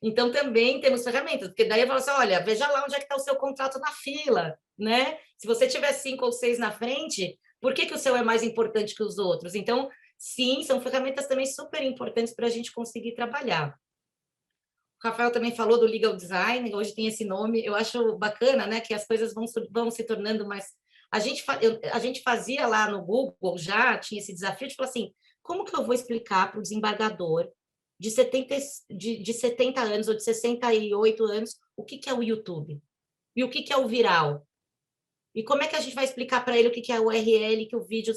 Então, também temos ferramentas, porque daí eu falo assim, olha, veja lá onde é que está o seu contrato na fila, né? Se você tiver 5 ou 6 na frente, por que o seu é mais importante que os outros? Então, sim, são ferramentas também super importantes para a gente conseguir trabalhar. O Rafael também falou do legal design, hoje tem esse nome, eu acho bacana, né, que as coisas vão se tornando mais... A gente fazia lá no Google, já tinha esse desafio de falar assim, como que eu vou explicar para o desembargador de 70 anos ou de 68 anos o que é o YouTube? E o que é o viral? E como é que a gente vai explicar para ele o que é o URL, que o vídeo...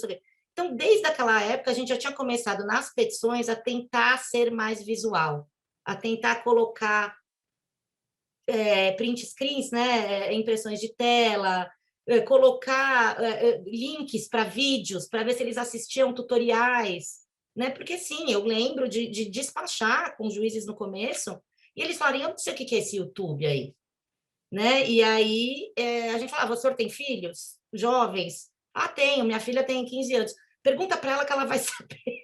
Então, desde aquela época, a gente já tinha começado nas petições a tentar ser mais visual, a tentar colocar print screens, né, impressões de tela, colocar links para vídeos, para ver se eles assistiam tutoriais, né? Porque, sim, eu lembro de despachar com juízes no começo, e eles falaram, eu não sei o que é esse YouTube aí, né? E aí a gente falava, o senhor tem filhos? Jovens? Ah, tenho, minha filha tem 15 anos. Pergunta para ela que ela vai saber.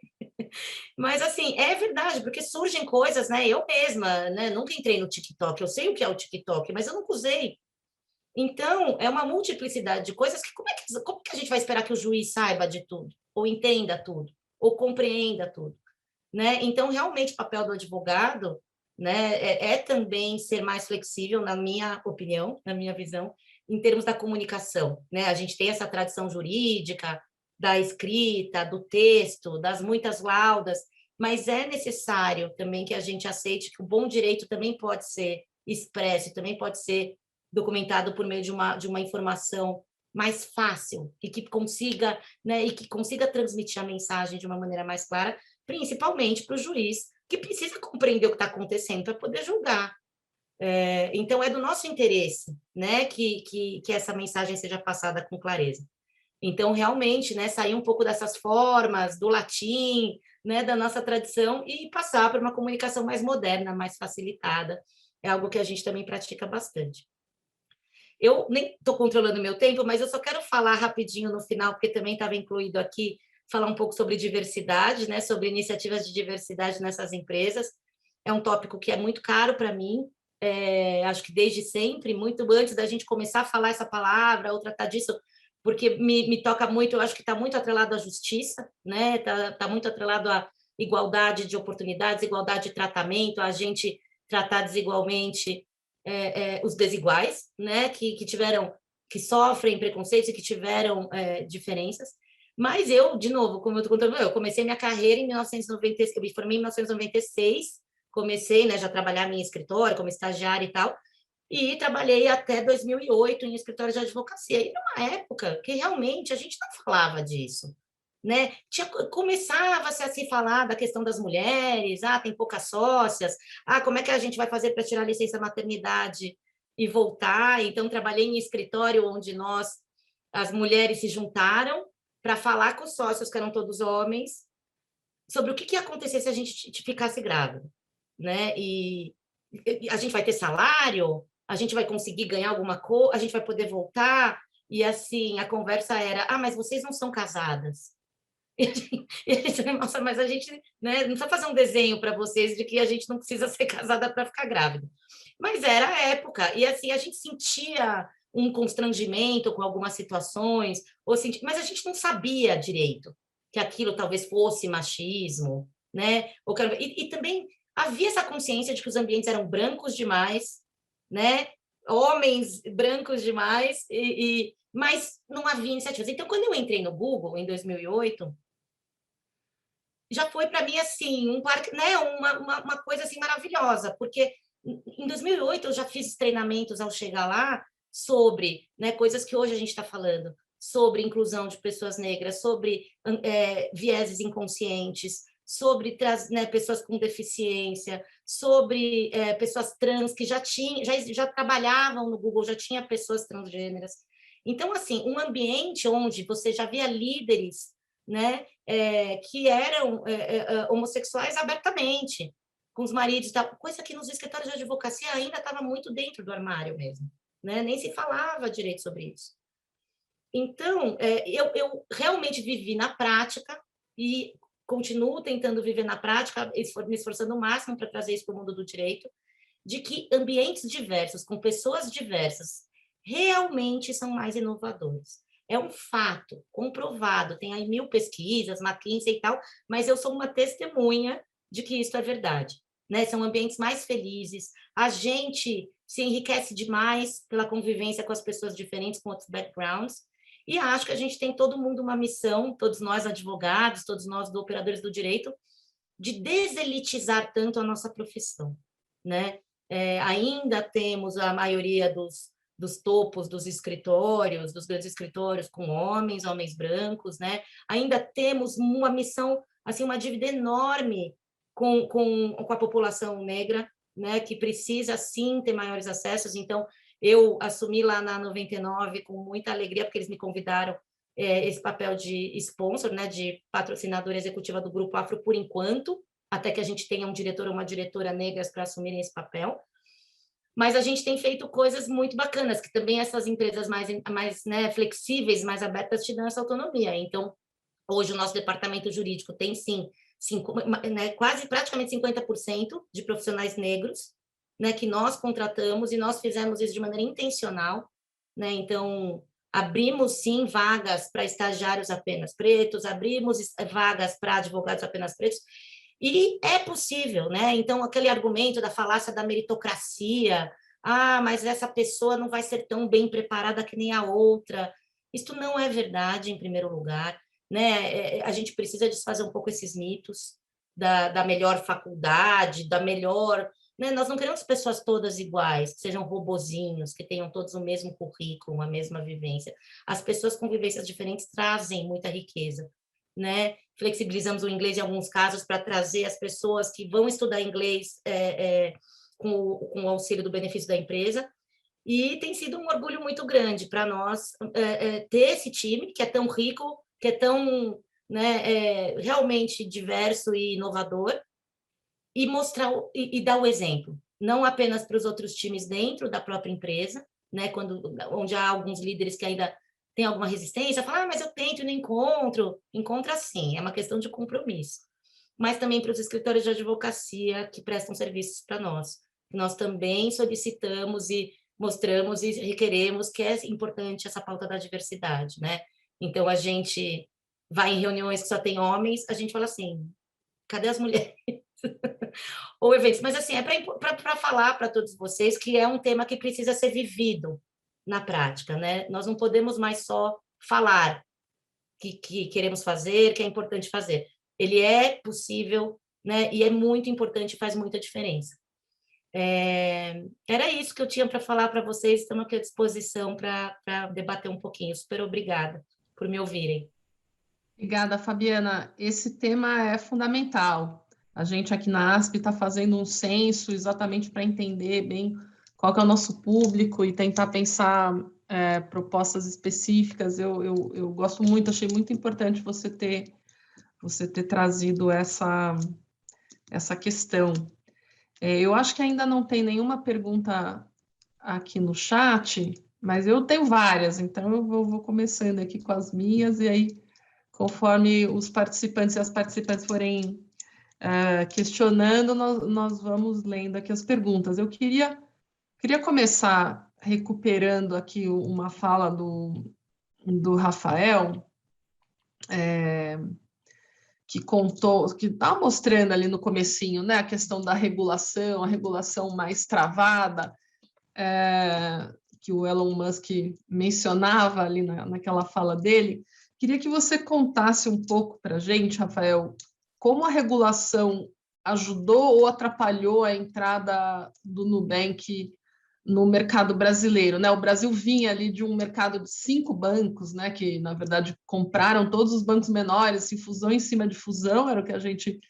Mas, assim, é verdade, porque surgem coisas, né? Eu mesma, né, nunca entrei no TikTok, eu sei o que é o TikTok, mas eu nunca usei. Então, é uma multiplicidade de coisas que como que a gente vai esperar que o juiz saiba de tudo? Ou entenda tudo? Ou compreenda tudo? Né? Então, realmente, o papel do advogado, né, é também ser mais flexível, na minha opinião, na minha visão, em termos da comunicação. Né? A gente tem essa tradição jurídica, da escrita, do texto, das muitas laudas, mas é necessário também que a gente aceite que o bom direito também pode ser expresso, também pode ser documentado por meio de uma informação mais fácil e que consiga, né, transmitir a mensagem de uma maneira mais clara, principalmente para o juiz, que precisa compreender o que está acontecendo para poder julgar. Então, é do nosso interesse, né, que essa mensagem seja passada com clareza. Então, realmente, né, sair um pouco dessas formas, do latim, né, da nossa tradição, e passar para uma comunicação mais moderna, mais facilitada. É algo que a gente também pratica bastante. Eu nem estou controlando o meu tempo, mas eu só quero falar rapidinho no final, porque também estava incluído aqui, falar um pouco sobre diversidade, né, sobre iniciativas de diversidade nessas empresas. É um tópico que é muito caro para mim, acho que desde sempre, muito antes da gente começar a falar essa palavra ou tratar disso, porque me toca muito, eu acho que está muito atrelado à justiça, né? Tá muito atrelado à igualdade de oportunidades, igualdade de tratamento, a gente tratar desigualmente os desiguais, né, que sofrem preconceitos e que tiveram diferenças. Mas eu, de novo, como eu estou contando, eu comecei minha carreira em 1996, eu me formei em 1996, comecei, né, já a trabalhar em escritório, como estagiária e tal, e trabalhei até 2008 em escritório de advocacia. E numa época que realmente a gente não falava disso, né? Começava-se a se falar da questão das mulheres, tem poucas sócias, como é que a gente vai fazer para tirar a licença maternidade e voltar? Então, trabalhei em escritório onde as mulheres se juntaram para falar com os sócios, que eram todos homens, sobre o que ia acontecer se a gente ficasse grávida, né? E a gente vai ter salário? A gente vai conseguir ganhar alguma coisa? A gente vai poder voltar? E assim, a conversa era: mas vocês não são casadas. E a gente, nossa, mas a gente, né, não precisa fazer um desenho para vocês de que a gente não precisa ser casada para ficar grávida. Mas era a época, e assim, a gente sentia um constrangimento com algumas situações, mas a gente não sabia direito que aquilo talvez fosse machismo, né? E também havia essa consciência de que os ambientes eram brancos demais, né? Homens brancos demais, mas não havia iniciativas. Então, quando eu entrei no Google, em 2008, já foi para mim assim né, uma coisa assim maravilhosa, porque em 2008 eu já fiz treinamentos ao chegar lá sobre, né, coisas que hoje a gente está falando, sobre inclusão de pessoas negras, sobre vieses inconscientes, sobre né, pessoas com deficiência, sobre pessoas trans que já trabalhavam no Google, já tinha pessoas transgêneras. Então, assim, um ambiente onde você já via líderes, né, que eram homossexuais abertamente, com os maridos, coisa que nos escritórios de advocacia ainda estava muito dentro do armário mesmo, né? Nem se falava direito sobre isso. Então, eu realmente vivi na prática e continuo tentando viver na prática, me esforçando o máximo para trazer isso para o mundo do direito, de que ambientes diversos, com pessoas diversas, realmente são mais inovadores. É um fato comprovado, tem aí 1000 pesquisas, McKinsey e tal, mas eu sou uma testemunha de que isso é verdade, né? São ambientes mais felizes, a gente se enriquece demais pela convivência com as pessoas diferentes, com outros backgrounds, e acho que a gente tem todo mundo uma missão, todos nós advogados, todos nós operadores do direito, de deselitizar tanto a nossa profissão, né? Ainda temos a maioria dos topos dos escritórios, dos grandes escritórios, com homens brancos, né? Ainda temos uma missão, assim, uma dívida enorme com a população negra, né? Que precisa, sim, ter maiores acessos. Então, eu assumi lá na 99 com muita alegria, porque eles me convidaram esse papel de sponsor, né? De patrocinadora executiva do Grupo Afro por enquanto, até que a gente tenha um diretor ou uma diretora negras para assumirem esse papel. Mas a gente tem feito coisas muito bacanas, que também essas empresas mais né, flexíveis, mais abertas, te dão essa autonomia. Então, hoje o nosso departamento jurídico tem, sim, né, quase praticamente 50% de profissionais negros, né, que nós contratamos, e nós fizemos isso de maneira intencional, né? Então, abrimos, sim, vagas para estagiários apenas pretos, abrimos vagas para advogados apenas pretos, e é possível, né? Então, aquele argumento da falácia da meritocracia, mas essa pessoa não vai ser tão bem preparada que nem a outra. Isto não é verdade, em primeiro lugar, né? A gente precisa desfazer um pouco esses mitos da melhor faculdade, da melhor... Né? Nós não queremos pessoas todas iguais, que sejam robozinhos, que tenham todos o mesmo currículo, a mesma vivência. As pessoas com vivências diferentes trazem muita riqueza, né? Flexibilizamos o inglês em alguns casos para trazer as pessoas que vão estudar inglês com o auxílio do benefício da empresa, e tem sido um orgulho muito grande para nós ter esse time que é tão rico, que é tão, né, realmente diverso e inovador, e mostrar e dar o exemplo, não apenas para os outros times dentro da própria empresa, né, onde há alguns líderes que ainda tem alguma resistência, fala, mas eu tento e não encontro. Encontra sim, é uma questão de compromisso. Mas também para os escritórios de advocacia que prestam serviços para nós. Nós também solicitamos e mostramos e requeremos que é importante essa pauta da diversidade, né? Então, a gente vai em reuniões que só tem homens, a gente fala assim, cadê as mulheres? Ou eventos, mas assim, é para falar para todos vocês que é um tema que precisa ser vivido na prática, né? Nós não podemos mais só falar que queremos fazer, que é importante fazer. Ele é possível, né? E é muito importante, faz muita diferença. Era isso que eu tinha para falar para vocês, estamos aqui à disposição para debater um pouquinho. Super obrigada por me ouvirem. Obrigada, Fabiana. Esse tema é fundamental. A gente aqui na ASP está fazendo um censo exatamente para entender bem qual que é o nosso público e tentar pensar propostas específicas. Eu gosto muito, achei muito importante você ter trazido essa questão. Eu acho que ainda não tem nenhuma pergunta aqui no chat, mas eu tenho várias, então eu vou começando aqui com as minhas, e aí, conforme os participantes e as participantes forem questionando, nós vamos lendo aqui as perguntas. Eu queria começar recuperando aqui uma fala do Rafael, que contou, que está mostrando ali no comecinho, né, a questão da regulação, a regulação mais travada, que o Elon Musk mencionava ali naquela fala dele. Queria que você contasse um pouco para a gente, Rafael, como a regulação ajudou ou atrapalhou a entrada do Nubank no mercado brasileiro, né? O Brasil vinha ali de um mercado de 5 bancos, né? Que na verdade compraram todos os bancos menores, assim, fusão em cima de fusão, era o que a gente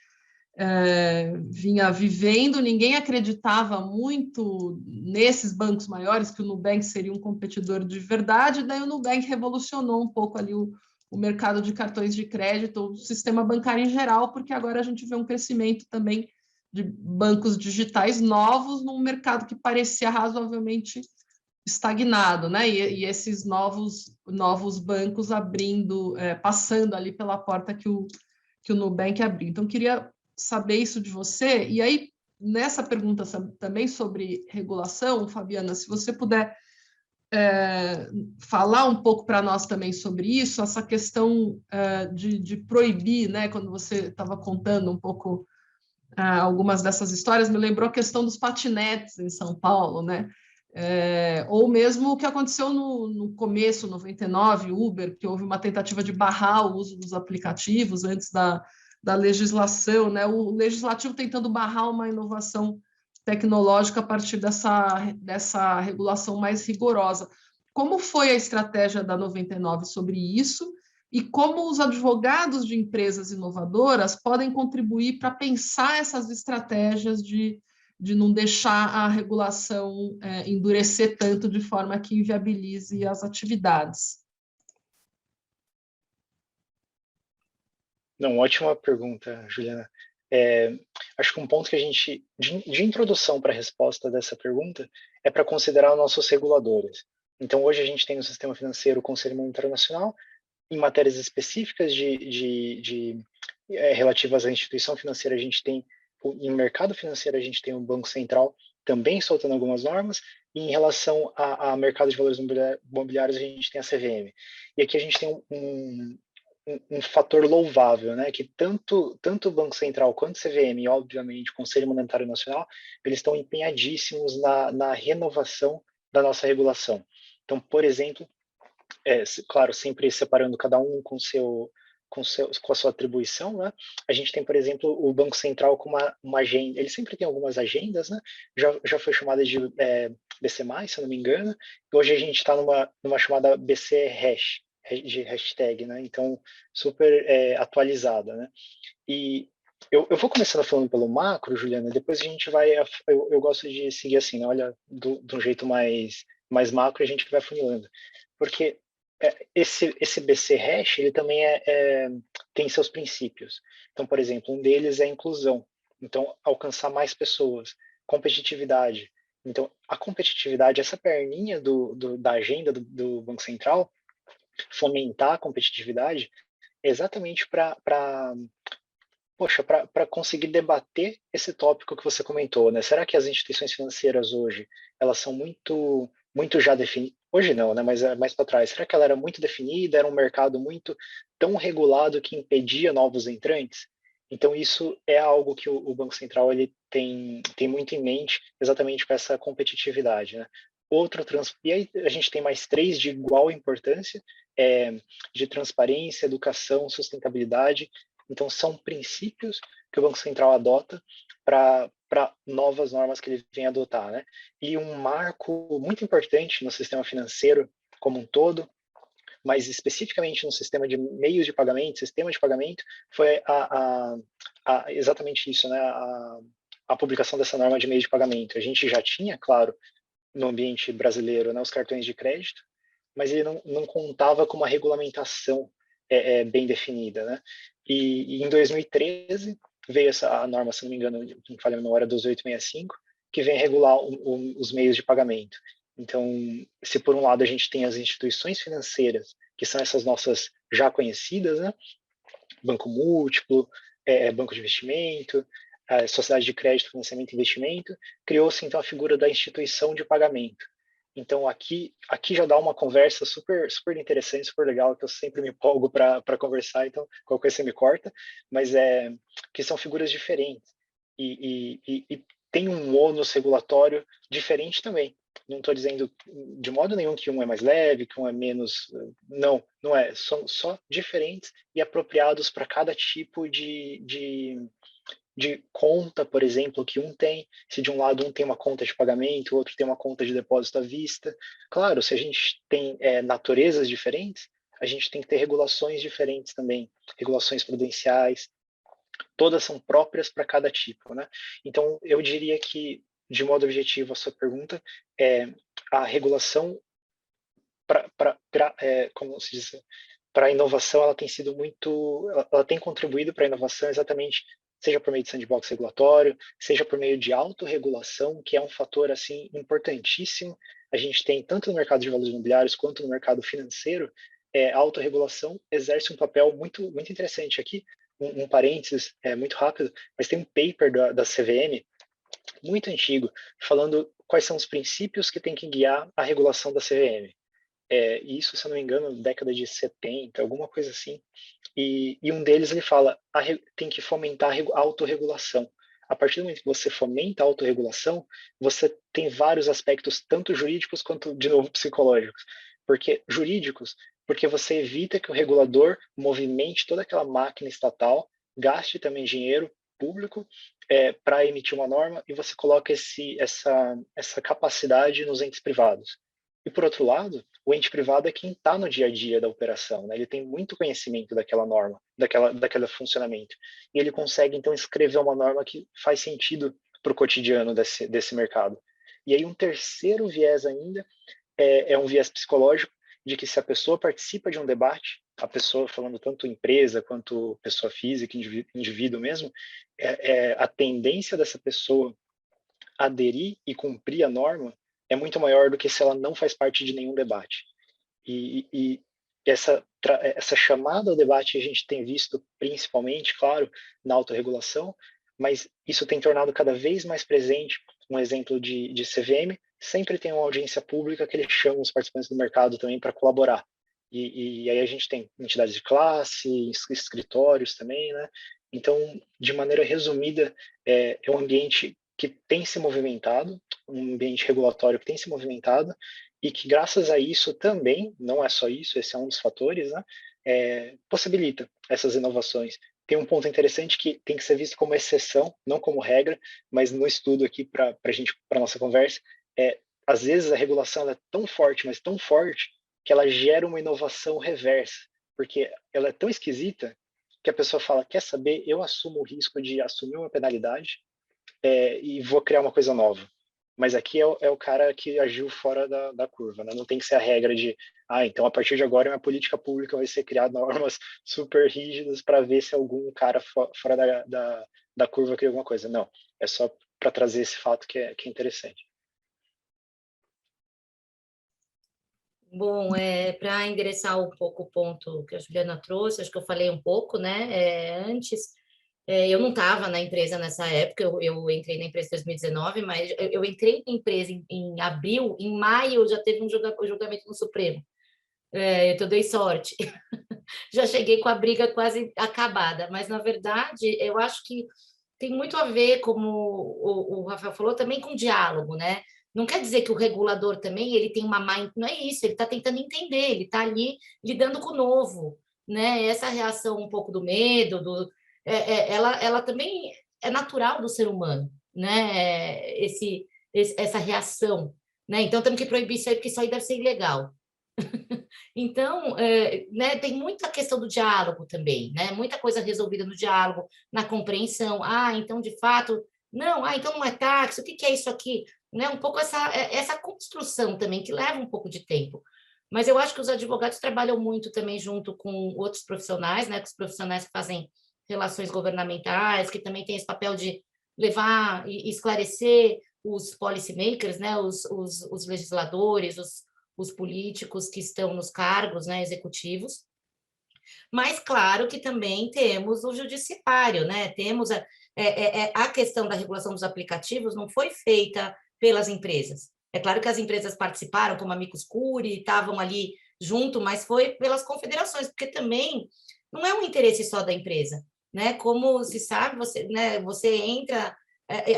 vinha vivendo. Ninguém acreditava muito nesses bancos maiores, que o Nubank seria um competidor de verdade. Daí o Nubank revolucionou um pouco ali o mercado de cartões de crédito, o sistema bancário em geral, porque agora a gente vê um crescimento também de bancos digitais novos num mercado que parecia razoavelmente estagnado, né? E esses novos bancos abrindo, passando ali pela porta que o Nubank abriu. Então, queria saber isso de você. E aí, nessa pergunta também sobre regulação, Fabiana, se você puder falar um pouco para nós também sobre isso, essa questão de proibir, né? Quando você estava contando um pouco algumas dessas histórias, me lembrou a questão dos patinetes em São Paulo, né? Ou mesmo o que aconteceu no começo, 99, Uber, que houve uma tentativa de barrar o uso dos aplicativos antes da legislação, né? O legislativo tentando barrar uma inovação tecnológica a partir dessa regulação mais rigorosa. Como foi a estratégia da 99 sobre isso? E como os advogados de empresas inovadoras podem contribuir para pensar essas estratégias de não deixar a regulação endurecer tanto de forma que inviabilize as atividades? Não, ótima pergunta, Juliana. Acho que um ponto que a gente, de introdução para a resposta dessa pergunta, é para considerar nossos reguladores. Então, hoje a gente tem no sistema financeiro o Conselho Monetário Nacional, em matérias específicas relativas à instituição financeira, a gente tem, em mercado financeiro, a gente tem o Banco Central também soltando algumas normas, e em relação a mercado de valores imobiliários, a gente tem a CVM. E aqui a gente tem um fator louvável, né, que tanto o Banco Central quanto o CVM e, obviamente, o Conselho Monetário Nacional, eles estão empenhadíssimos na renovação da nossa regulação. Então, por exemplo, claro, sempre separando cada um com a sua atribuição, né? A gente tem, por exemplo, o Banco Central com uma agenda, ele sempre tem algumas agendas, né? Já foi chamada de BC+, se eu não me engano, e hoje a gente está numa chamada BC Hash, de hashtag, né? Então, super atualizada, né? E eu vou começando falando pelo macro, Juliana, depois a gente vai, eu gosto de seguir assim, né? Olha, de um jeito mais macro, a gente vai funilando. Porque esse BC Hash, ele também tem seus princípios. Então, por exemplo, um deles é a inclusão. Então, alcançar mais pessoas, competitividade. Então, a competitividade, essa perninha da agenda do Banco Central, fomentar a competitividade, é exatamente para conseguir debater esse tópico que você comentou, né? Será que as instituições financeiras hoje, elas são muito já definidas? Hoje não, né? Mas mais para trás. Será que ela era muito definida? Era um mercado muito tão regulado que impedia novos entrantes? Então, isso é algo que o Banco Central ele tem muito em mente, exatamente com essa competitividade, né? E aí a gente tem mais três de igual importância, de transparência, educação, sustentabilidade. Então, são princípios que o Banco Central adota para novas normas que ele vem adotar, né? E um marco muito importante no sistema financeiro como um todo, mas especificamente no sistema de meios de pagamento, sistema de pagamento, foi exatamente isso, né? A publicação dessa norma de meio de pagamento. A gente já tinha, claro, no ambiente brasileiro, né, os cartões de crédito, mas ele não contava com uma regulamentação bem definida, né? E em 2013 veio a norma, se não me engano, não falha a memória, 2865, que vem regular os meios de pagamento. Então, se por um lado a gente tem as instituições financeiras, que são essas nossas já conhecidas, né? Banco múltiplo, banco de investimento, sociedade de crédito, financiamento e investimento, criou-se então a figura da instituição de pagamento. Então aqui já dá uma conversa super interessante, super legal, que eu sempre me empolgo para conversar, então qualquer coisa você me corta, mas que são figuras diferentes e tem um ônus regulatório diferente também. Não estou dizendo de modo nenhum que um é mais leve, que um é menos. Não é. São só diferentes e apropriados para cada tipo de conta, por exemplo, que um tem. Se de um lado um tem uma conta de pagamento, o outro tem uma conta de depósito à vista. Claro, se a gente tem naturezas diferentes, a gente tem que ter regulações diferentes também, regulações prudenciais, todas são próprias para cada tipo, né? Então, eu diria que, de modo objetivo, a sua pergunta é a regulação como se diz, para a inovação, ela tem sido muito, ela tem contribuído para a inovação exatamente, seja por meio de sandbox regulatório, seja por meio de autorregulação, que é um fator assim importantíssimo. A gente tem tanto no mercado de valores imobiliários quanto no mercado financeiro, a autorregulação exerce um papel muito interessante aqui. Um parênteses muito rápido, mas tem um paper da CVM muito antigo falando quais são os princípios que tem que guiar a regulação da CVM. Isso, se eu não me engano, década de 70, alguma coisa assim. E um deles ele fala, tem que fomentar a autorregulação. A partir do momento que você fomenta a autorregulação, você tem vários aspectos, tanto jurídicos quanto, de novo, psicológicos. Porque você evita que o regulador movimente toda aquela máquina estatal, gaste também dinheiro público para emitir uma norma e você coloca essa capacidade nos entes privados. E, por outro lado, o ente privado é quem está no dia a dia da operação, né? Ele tem muito conhecimento daquela norma, daquele funcionamento. E ele consegue, então, escrever uma norma que faz sentido para o cotidiano desse mercado. E aí, um terceiro viés ainda é um viés psicológico, de que se a pessoa participa de um debate, a pessoa, falando tanto empresa quanto pessoa física, indivíduo mesmo, a tendência dessa pessoa aderir e cumprir a norma é muito maior do que se ela não faz parte de nenhum debate. E essa chamada ao debate a gente tem visto principalmente, claro, na autorregulação, mas isso tem tornado cada vez mais presente. Um exemplo de CVM, sempre tem uma audiência pública que ele chama os participantes do mercado também para colaborar. E aí a gente tem entidades de classe, escritórios também, né? Então, de maneira resumida, é um ambiente que tem se movimentado, um ambiente regulatório que tem se movimentado, e que graças a isso também, não é só isso, esse é um dos fatores, né, possibilita essas inovações. Tem um ponto interessante que tem que ser visto como exceção, não como regra, mas no estudo aqui para nossa conversa, às vezes a regulação é tão forte, mas tão forte, que ela gera uma inovação reversa, porque ela é tão esquisita que a pessoa fala, quer saber, eu assumo o risco de assumir uma penalidade e vou criar uma coisa nova. Mas aqui é o cara que agiu fora da curva, né? Não tem que ser a regra de, então a partir de agora minha política pública vai ser criar normas super rígidas para ver se algum cara fora da curva cria alguma coisa. Não, é só para trazer esse fato que é interessante. Bom, para endereçar um pouco o ponto que a Juliana trouxe, acho que eu falei um pouco, né, antes, eu não estava na empresa nessa época, eu entrei na empresa em 2019, mas eu entrei na empresa em abril, em maio já teve um julgamento no Supremo. Eu dei sorte. já cheguei com a briga quase acabada, mas, na verdade, eu acho que tem muito a ver, como o Rafael falou, também com diálogo, né? Não quer dizer que o regulador também ele tem uma má... Não é isso, ele está tentando entender, ele está ali lidando com o novo, né? Essa reação um pouco do medo, ela também é natural do ser humano, né? Essa reação, né? Então temos que proibir isso aí, porque isso aí deve ser ilegal. Então, né, tem muita questão do diálogo também, né? Muita coisa resolvida no diálogo, na compreensão. Ah, então, de fato, não, então não é táxi, o que é isso aqui? Né? Um pouco essa construção também, que leva um pouco de tempo. Mas eu acho que os advogados trabalham muito também junto com outros profissionais, né? Com os profissionais que fazem relações governamentais, que também têm esse papel de levar e esclarecer os policymakers, né? Os legisladores, os políticos que estão nos cargos, né, executivos, mas claro que também temos o judiciário, né? Temos a questão da regulação dos aplicativos não foi feita pelas empresas. É claro que as empresas participaram, como a Amicus Curiae, estavam ali junto, mas foi pelas confederações, porque também não é um interesse só da empresa, né? Como se sabe, você entra,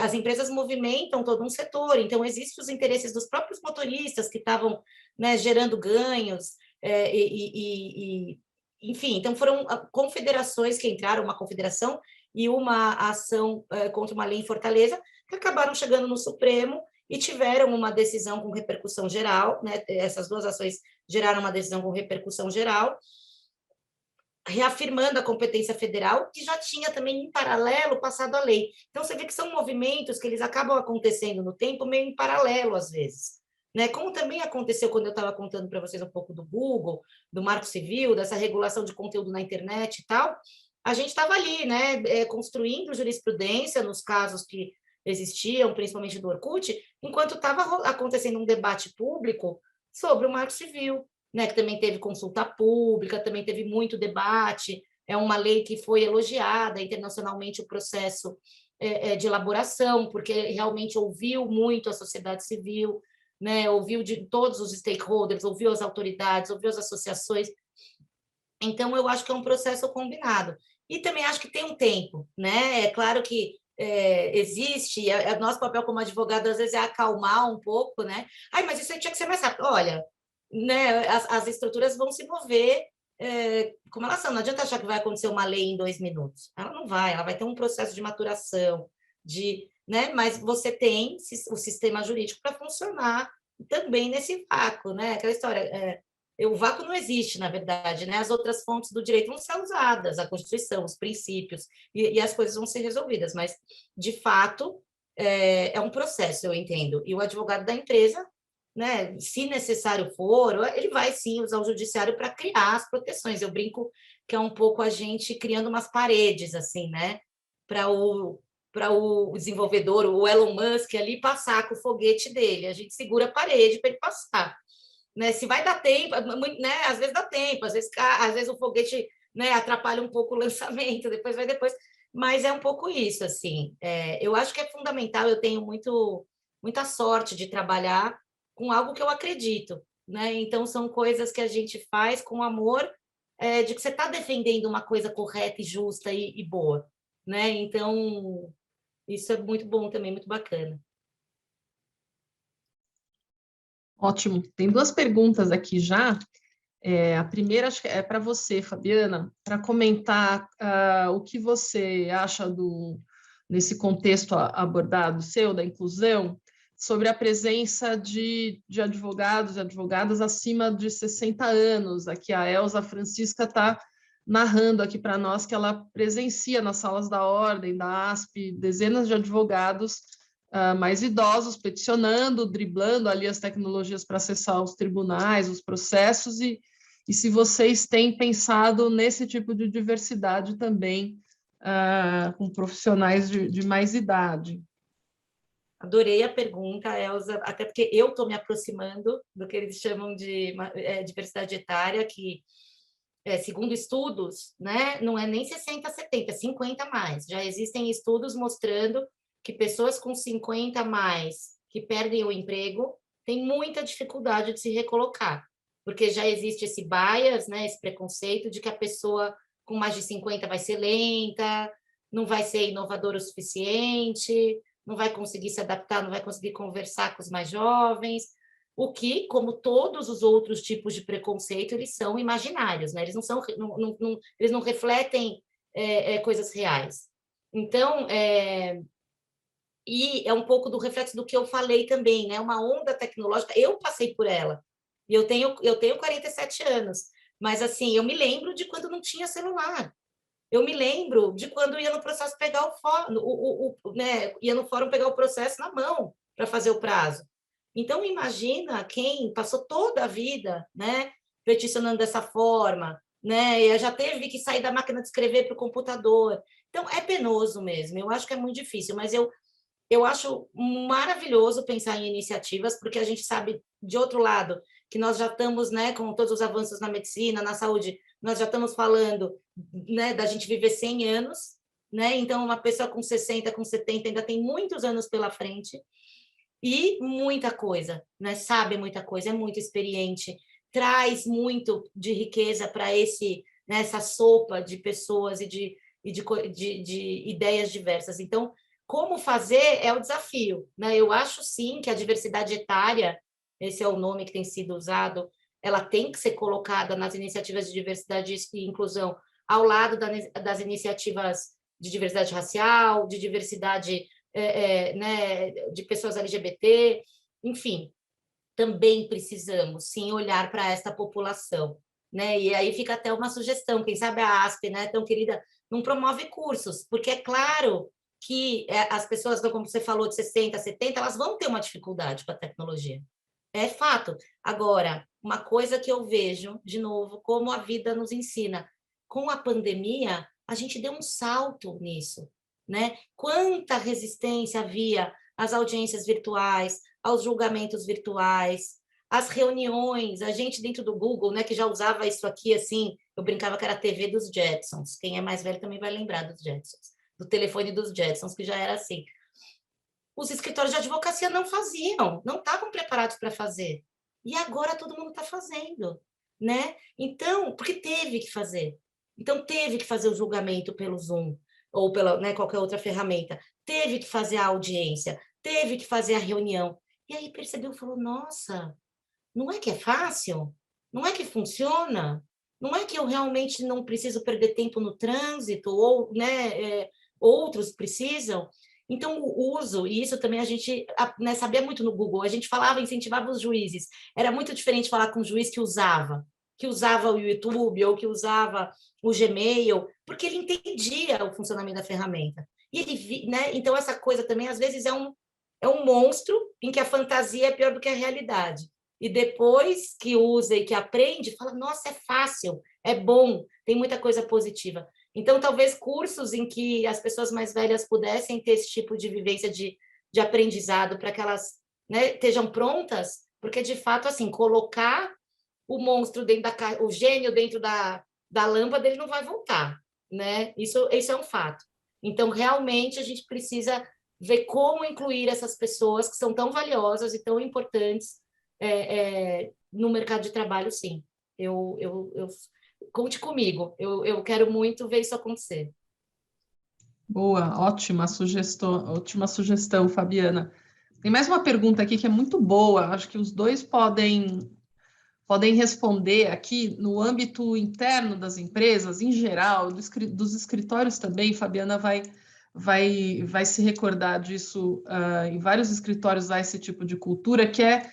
as empresas movimentam todo um setor, então existem os interesses dos próprios motoristas que estavam, né, gerando ganhos, enfim, então foram confederações que entraram, uma confederação e uma ação contra uma lei em Fortaleza, que acabaram chegando no Supremo e tiveram uma decisão com repercussão geral, né? Essas duas ações geraram uma decisão com repercussão geral, reafirmando a competência federal, que já tinha também, em paralelo, passado a lei. Então, você vê que são movimentos que eles acabam acontecendo no tempo, meio em paralelo, às vezes. Né? Como também aconteceu quando eu estava contando para vocês um pouco do Google, do Marco Civil, dessa regulação de conteúdo na internet e tal, a gente estava ali, né, construindo jurisprudência nos casos que existiam, principalmente do Orkut, enquanto estava acontecendo um debate público sobre o Marco Civil, né, que também teve consulta pública, também teve muito debate, é uma lei que foi elogiada internacionalmente o processo de elaboração, porque realmente ouviu muito a sociedade civil, né, ouviu de todos os stakeholders, ouviu as autoridades, ouviu as associações. Então, eu acho que é um processo combinado. E também acho que tem um tempo, né? É claro que existe, nosso papel como advogado, às vezes, é acalmar um pouco, né? Ai, mas isso aí tinha que ser mais rápido. Olha, né, as estruturas vão se mover como elas são. Não adianta achar que vai acontecer uma lei em 2 minutos. Ela não vai, ela vai ter um processo de maturação, né? Mas você tem o sistema jurídico para funcionar também nesse vácuo, né? Aquela história, o vácuo não existe, na verdade, né? As outras fontes do direito vão ser usadas, a Constituição, os princípios, e as coisas vão ser resolvidas, mas, de fato, é um processo, eu entendo. E o advogado da empresa, né, se necessário for, ele vai sim usar o judiciário para criar as proteções. Eu brinco que é um pouco a gente criando umas paredes, assim, né? Para o desenvolvedor, o Elon Musk, ali passar com o foguete dele. A gente segura a parede para ele passar. Né? Se vai dar tempo, né? Às vezes dá tempo, às vezes o foguete, né, atrapalha um pouco o lançamento, depois, mas é um pouco isso, assim. Eu acho que é fundamental, eu tenho muita sorte de trabalhar com algo que eu acredito, né? Então, são coisas que a gente faz com amor, de que você está defendendo uma coisa correta e justa e boa, né? Então, isso é muito bom também, muito bacana. Ótimo. Tem 2 perguntas aqui já. A primeira acho que é para você, Fabiana, para comentar o que você acha nesse contexto abordado seu, da inclusão, sobre a presença de advogados e advogadas acima de 60 anos. Aqui a Elza Francisca está narrando aqui para nós que ela presencia nas salas da Ordem, da ASP, dezenas de advogados mais idosos peticionando, driblando ali as tecnologias para acessar os tribunais, os processos, e se vocês têm pensado nesse tipo de diversidade também com profissionais de mais idade. Adorei a pergunta, Elza, até porque eu estou me aproximando do que eles chamam de diversidade etária, que, segundo estudos, né, não é nem 60, 70, 50 mais. Já existem estudos mostrando que pessoas com 50 mais que perdem o emprego têm muita dificuldade de se recolocar, porque já existe esse bias, né, esse preconceito de que a pessoa com mais de 50 vai ser lenta, não vai ser inovadora o suficiente, não vai conseguir se adaptar, não vai conseguir conversar com os mais jovens, o que, como todos os outros tipos de preconceito, eles são imaginários, né? Eles eles não refletem coisas reais. Então, e é um pouco do reflexo do que eu falei também, né? Uma onda tecnológica, eu passei por ela, e eu tenho 47 anos, mas assim, eu me lembro de quando não tinha celular. Eu me lembro de quando ia no processo pegar o fórum, né? Ia no fórum pegar o processo na mão para fazer o prazo. Então, imagina quem passou toda a vida, né, peticionando dessa forma, né, e já teve que sair da máquina de escrever para o computador. Então, é penoso mesmo, eu acho que é muito difícil, mas eu acho maravilhoso pensar em iniciativas, porque a gente sabe, de outro lado, que nós já estamos, né, com todos os avanços na medicina, na saúde, nós já estamos falando, né, da gente viver 100 anos, né? Então, uma pessoa com 60, com 70 ainda tem muitos anos pela frente e muita coisa, né? Sabe muita coisa, é muito experiente, traz muito de riqueza para essa sopa de pessoas e de ideias diversas. Então, como fazer é o desafio, né? Eu acho sim que a diversidade etária, esse é o nome que tem sido usado, ela tem que ser colocada nas iniciativas de diversidade e inclusão ao lado das iniciativas de diversidade racial, de diversidade né, de pessoas LGBT, enfim, também precisamos sim olhar para essa população, né? E aí fica até uma sugestão, quem sabe a ASP, né, tão querida, não promove cursos, porque é claro que as pessoas, como você falou, de 60, 70, elas vão ter uma dificuldade com a tecnologia. É fato. Agora, uma coisa que eu vejo, de novo, como a vida nos ensina, com a pandemia, a gente deu um salto nisso, né? Quanta resistência havia às audiências virtuais, aos julgamentos virtuais, às reuniões, a gente dentro do Google, né, que já usava isso aqui, assim, eu brincava que era a TV dos Jetsons, quem é mais velho também vai lembrar dos Jetsons, do telefone dos Jetsons, que já era assim. Os escritórios de advocacia não faziam, não estavam preparados para fazer. E agora todo mundo está fazendo, né? Então, porque teve que fazer. Então, teve que fazer o julgamento pelo Zoom ou pela, né, qualquer outra ferramenta. Teve que fazer a audiência, teve que fazer a reunião. E aí percebeu, falou, nossa, não é que é fácil? Não é que funciona? Não é que eu realmente não preciso perder tempo no trânsito ou, né, outros precisam? Então, o uso, e isso também a gente, né, sabia muito no Google, a gente falava, incentivava os juízes. Era muito diferente falar com um juiz que usava o YouTube ou que usava o Gmail, porque ele entendia o funcionamento da ferramenta. E ele, né, então, essa coisa também, às vezes, é um monstro em que a fantasia é pior do que a realidade. E depois que usa e que aprende, fala, nossa, é fácil, é bom, tem muita coisa positiva. Então, talvez cursos em que as pessoas mais velhas pudessem ter esse tipo de vivência de aprendizado para que elas, né, estejam prontas, porque, de fato, assim, colocar o monstro dentro o gênio dentro da lâmpada, ele não vai voltar, né? Isso é um fato. Então, realmente, a gente precisa ver como incluir essas pessoas que são tão valiosas e tão importantes no mercado de trabalho, sim. Conte comigo, eu quero muito ver isso acontecer. Boa, ótima sugestão, Fabiana. Tem mais uma pergunta aqui que é muito boa, acho que os dois podem responder aqui no âmbito interno das empresas, em geral, dos escritórios também. Fabiana vai se recordar disso, em vários escritórios há esse tipo de cultura, que é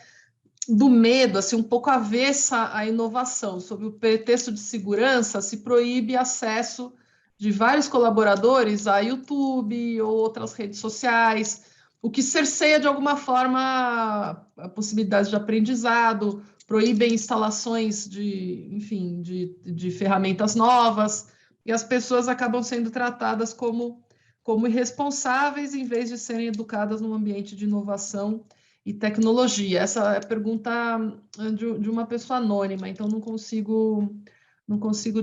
do medo, assim, um pouco avessa à inovação. Sob o pretexto de segurança, se proíbe acesso de vários colaboradores a YouTube ou outras redes sociais, o que cerceia de alguma forma a possibilidade de aprendizado, proíbem instalações de ferramentas novas, e as pessoas acabam sendo tratadas como irresponsáveis em vez de serem educadas num ambiente de inovação e tecnologia. Essa é a pergunta de uma pessoa anônima, então não consigo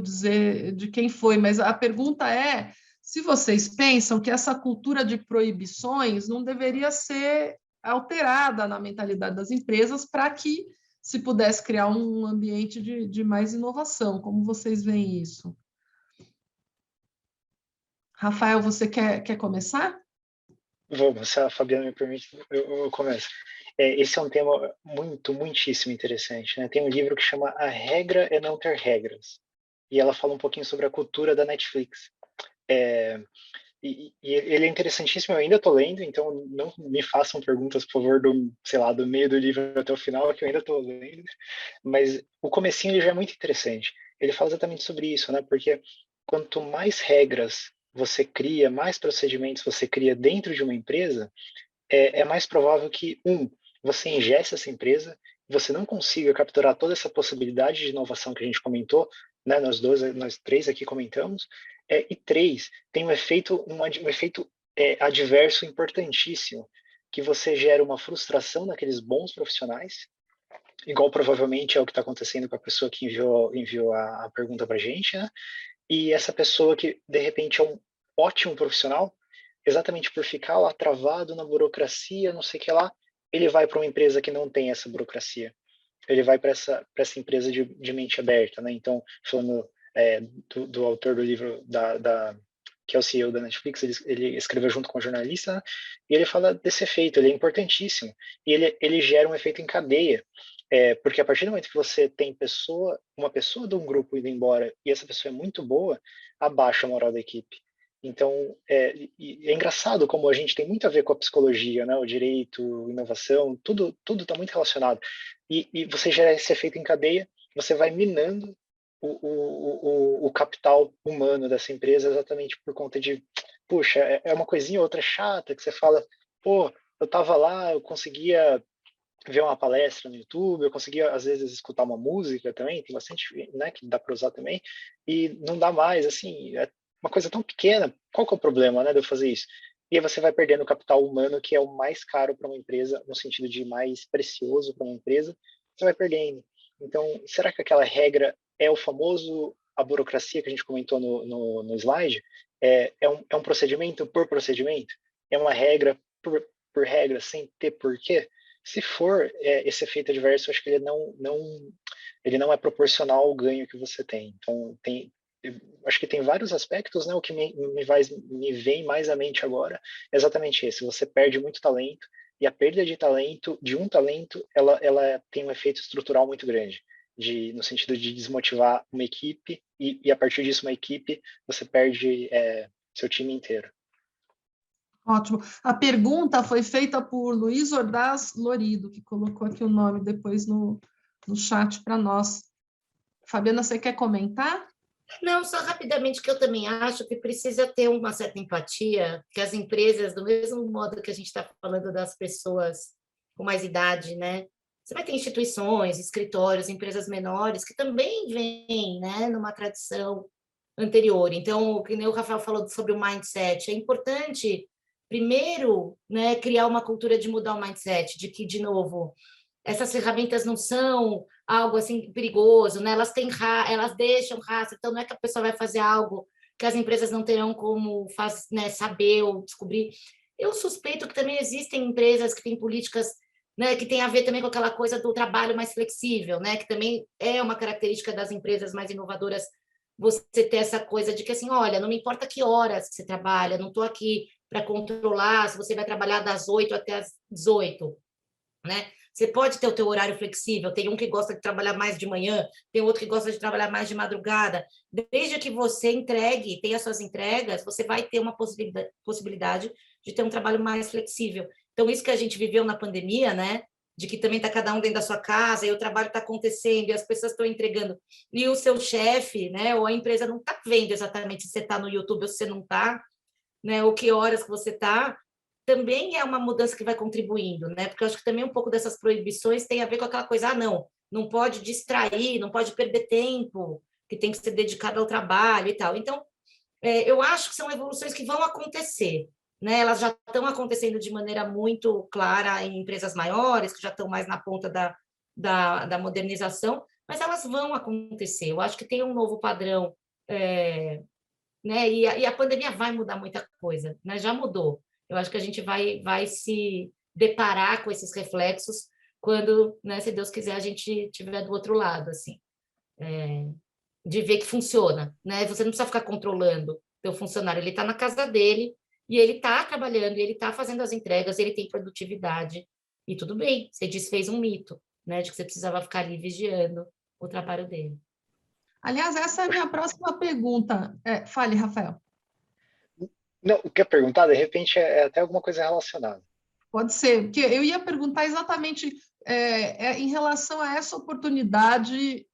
dizer de quem foi, mas a pergunta é se vocês pensam que essa cultura de proibições não deveria ser alterada na mentalidade das empresas para que se pudesse criar um ambiente de mais inovação. Como vocês veem isso? Rafael, você quer começar? Vamos, se a Fabiana me permite, eu começo. Esse é um tema muitíssimo interessante, né? Tem um livro que chama A Regra é Não Ter Regras, e ela fala um pouquinho sobre a cultura da Netflix. E ele é interessantíssimo, eu ainda estou lendo, então não me façam perguntas, por favor, do meio do livro até o final, que eu ainda estou lendo, mas o comecinho ele já é muito interessante. Ele fala exatamente sobre isso, né? Porque quanto mais regras você cria, mais procedimentos você cria dentro de uma empresa, é mais provável que, você engesse essa empresa, você não consiga capturar toda essa possibilidade de inovação que a gente comentou, né, nós três aqui comentamos, e três, tem um efeito adverso importantíssimo, que você gera uma frustração naqueles bons profissionais, igual provavelmente é o que está acontecendo com a pessoa que enviou a pergunta para a gente, né? E essa pessoa que, de repente, é um ótimo profissional, exatamente por ficar lá travado na burocracia, não sei o que lá, ele vai para uma empresa que não tem essa burocracia. Ele vai para essa empresa de mente aberta, né? Então, falando do autor do livro, que é o CEO da Netflix, ele escreveu junto com o jornalista, né? E ele fala desse efeito, ele é importantíssimo. E ele gera um efeito em cadeia. Porque a partir do momento que você tem uma pessoa de um grupo indo embora e essa pessoa é muito boa, abaixa a moral da equipe. Então, é engraçado como a gente tem muito a ver com a psicologia, né? O direito, inovação, tudo está muito relacionado. E você gera esse efeito em cadeia, você vai minando o capital humano dessa empresa exatamente por conta de, puxa, é uma coisinha ou outra chata que você fala, pô, eu estava lá, eu conseguia ver uma palestra no YouTube, eu conseguia às vezes escutar uma música também, tem bastante, né, que dá para usar também, e não dá mais, assim, é uma coisa tão pequena, qual que é o problema, né, de eu fazer isso? E aí você vai perdendo o capital humano, que é o mais caro para uma empresa, no sentido de mais precioso para uma empresa, você vai perdendo. Então, será que aquela regra é a burocracia que a gente comentou no slide? É um procedimento por procedimento? É uma regra por regra, sem ter porquê? Se for esse efeito adverso, acho que ele não é proporcional ao ganho que você tem. Então, acho que tem vários aspectos, né? O que me vem mais à mente agora é exatamente esse. Você perde muito talento, e a perda de um talento, ela tem um efeito estrutural muito grande, no sentido de desmotivar uma equipe, e a partir disso, uma equipe, você perde seu time inteiro. Ótimo. A pergunta foi feita por Luiz Ordaz Lorido, que colocou aqui o nome depois no chat para nós. Fabiana, você quer comentar? Não, só rapidamente, que eu também acho que precisa ter uma certa empatia, que as empresas, do mesmo modo que a gente está falando das pessoas com mais idade, né? Você vai ter instituições, escritórios, empresas menores que também vêm, né, numa tradição anterior. Então, o que nem o Rafael falou sobre o mindset, é importante, primeiro, né, criar uma cultura de mudar o mindset, de que, de novo, essas ferramentas não são algo assim perigoso, né? Elas deixam rastro, então não é que a pessoa vai fazer algo que as empresas não terão como né, saber ou descobrir. Eu suspeito que também existem empresas que têm políticas, né, que tem a ver também com aquela coisa do trabalho mais flexível, né, que também é uma característica das empresas mais inovadoras, você ter essa coisa de que assim, olha, não me importa que horas você trabalha, não estou aqui para controlar se você vai trabalhar das 8 até as 18, né? Você pode ter o teu horário flexível, tem um que gosta de trabalhar mais de manhã, tem outro que gosta de trabalhar mais de madrugada. Desde que você entregue, tenha suas entregas, você vai ter uma possibilidade de ter um trabalho mais flexível. Então, isso que a gente viveu na pandemia, né? De que também está cada um dentro da sua casa, e o trabalho está acontecendo, e as pessoas estão entregando, e o seu chefe, né, ou a empresa não está vendo exatamente se você está no YouTube ou se você não está, né, ou que horas que você está, também é uma mudança que vai contribuindo, né? Porque eu acho que também um pouco dessas proibições tem a ver com aquela coisa, não pode distrair, não pode perder tempo, que tem que ser dedicado ao trabalho e tal. Então, eu acho que são evoluções que vão acontecer, né? Elas já estão acontecendo de maneira muito clara em empresas maiores, que já estão mais na ponta da modernização, mas elas vão acontecer. Eu acho que tem um novo padrão, né? E a pandemia vai mudar muita coisa, né? Já mudou. Eu acho que a gente vai se deparar com esses reflexos, quando, né, se Deus quiser, a gente estiver do outro lado, assim, de ver que funciona, né? Você não precisa ficar controlando o seu funcionário, ele está na casa dele e ele está trabalhando, ele está fazendo as entregas, ele tem produtividade e tudo bem, você desfez um mito, né, de que você precisava ficar ali vigiando o trabalho dele. Aliás, essa é a minha próxima pergunta. Fale, Rafael. Não, quer perguntar? De repente é até alguma coisa relacionada. Pode ser, porque eu ia perguntar exatamente em relação a essa oportunidade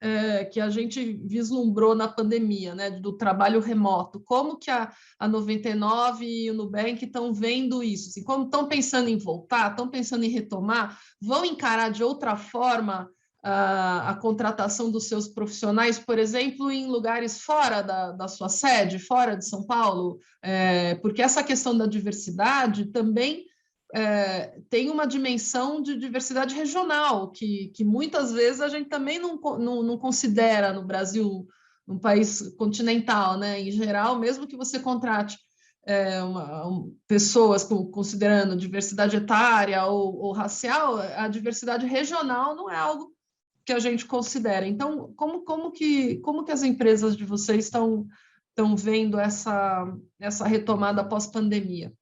que a gente vislumbrou na pandemia, né, do trabalho remoto. Como que a 99 e o Nubank estão vendo isso? Assim, como estão pensando em voltar, estão pensando em retomar, vão encarar de outra forma a contratação dos seus profissionais, por exemplo, em lugares fora da sua sede, fora de São Paulo? Porque essa questão da diversidade também tem uma dimensão de diversidade regional, que muitas vezes a gente também não considera no Brasil, um país continental, né? Em geral, mesmo que você contrate pessoas considerando diversidade etária ou racial, a diversidade regional não é algo que a gente considera. Então, como que as empresas de vocês estão vendo essa retomada pós-pandemia?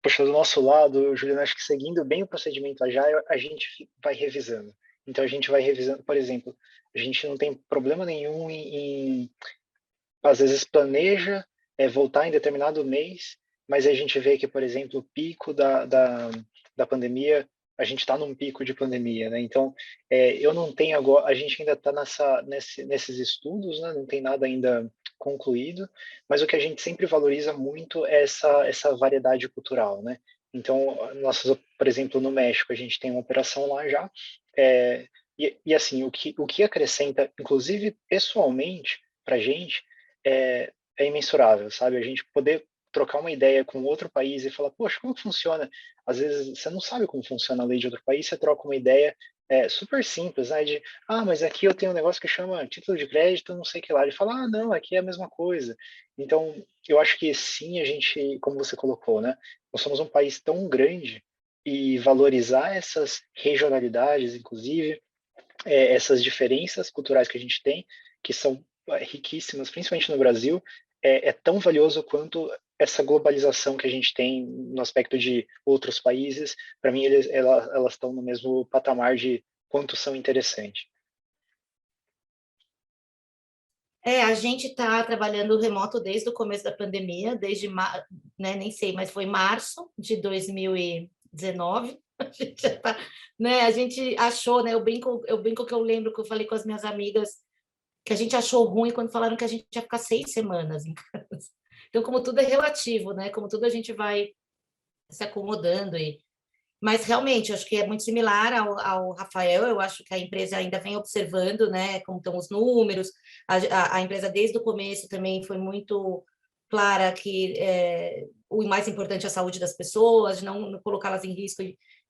Poxa, do nosso lado, Juliana, acho que seguindo bem o procedimento Agile, a gente vai revisando. Então, a gente vai revisando, por exemplo, a gente não tem problema nenhum em às vezes planeja voltar em determinado mês, mas a gente vê que, por exemplo, o pico da pandemia, a gente está num pico de pandemia, né? Então, eu não tenho agora, a gente ainda está nesses estudos, né? Não tem nada ainda concluído, mas o que a gente sempre valoriza muito é essa variedade cultural, né? Então, por exemplo, no México, a gente tem uma operação lá já, e assim, o que acrescenta, inclusive pessoalmente, para a gente, é imensurável, sabe? A gente poder trocar uma ideia com outro país e falar, poxa, como que funciona? Às vezes você não sabe como funciona a lei de outro país, você troca uma ideia super simples, né? De, mas aqui eu tenho um negócio que chama título de crédito, não sei o que lá. De falar, não, aqui é a mesma coisa. Então, eu acho que sim, a gente, como você colocou, né? Nós somos um país tão grande e valorizar essas regionalidades, inclusive, essas diferenças culturais que a gente tem, que são riquíssimas, principalmente no Brasil, é tão valioso quanto essa globalização que a gente tem no aspecto de outros países. Para mim, elas estão no mesmo patamar de quanto são interessantes. A gente está trabalhando remoto desde o começo da pandemia, né, nem sei, mas foi março de 2019. A gente já tá, né, a gente achou, né, eu brinco que eu lembro que eu falei com as minhas amigas que a gente achou ruim quando falaram que a gente ia ficar 6 semanas em casa. Então, como tudo é relativo, né? Como tudo a gente vai se acomodando. Mas, realmente, eu acho que é muito similar ao Rafael. Eu acho que a empresa ainda vem observando, né, como estão os números. A empresa, desde o começo, também foi muito clara que o mais importante é a saúde das pessoas, não colocá-las em risco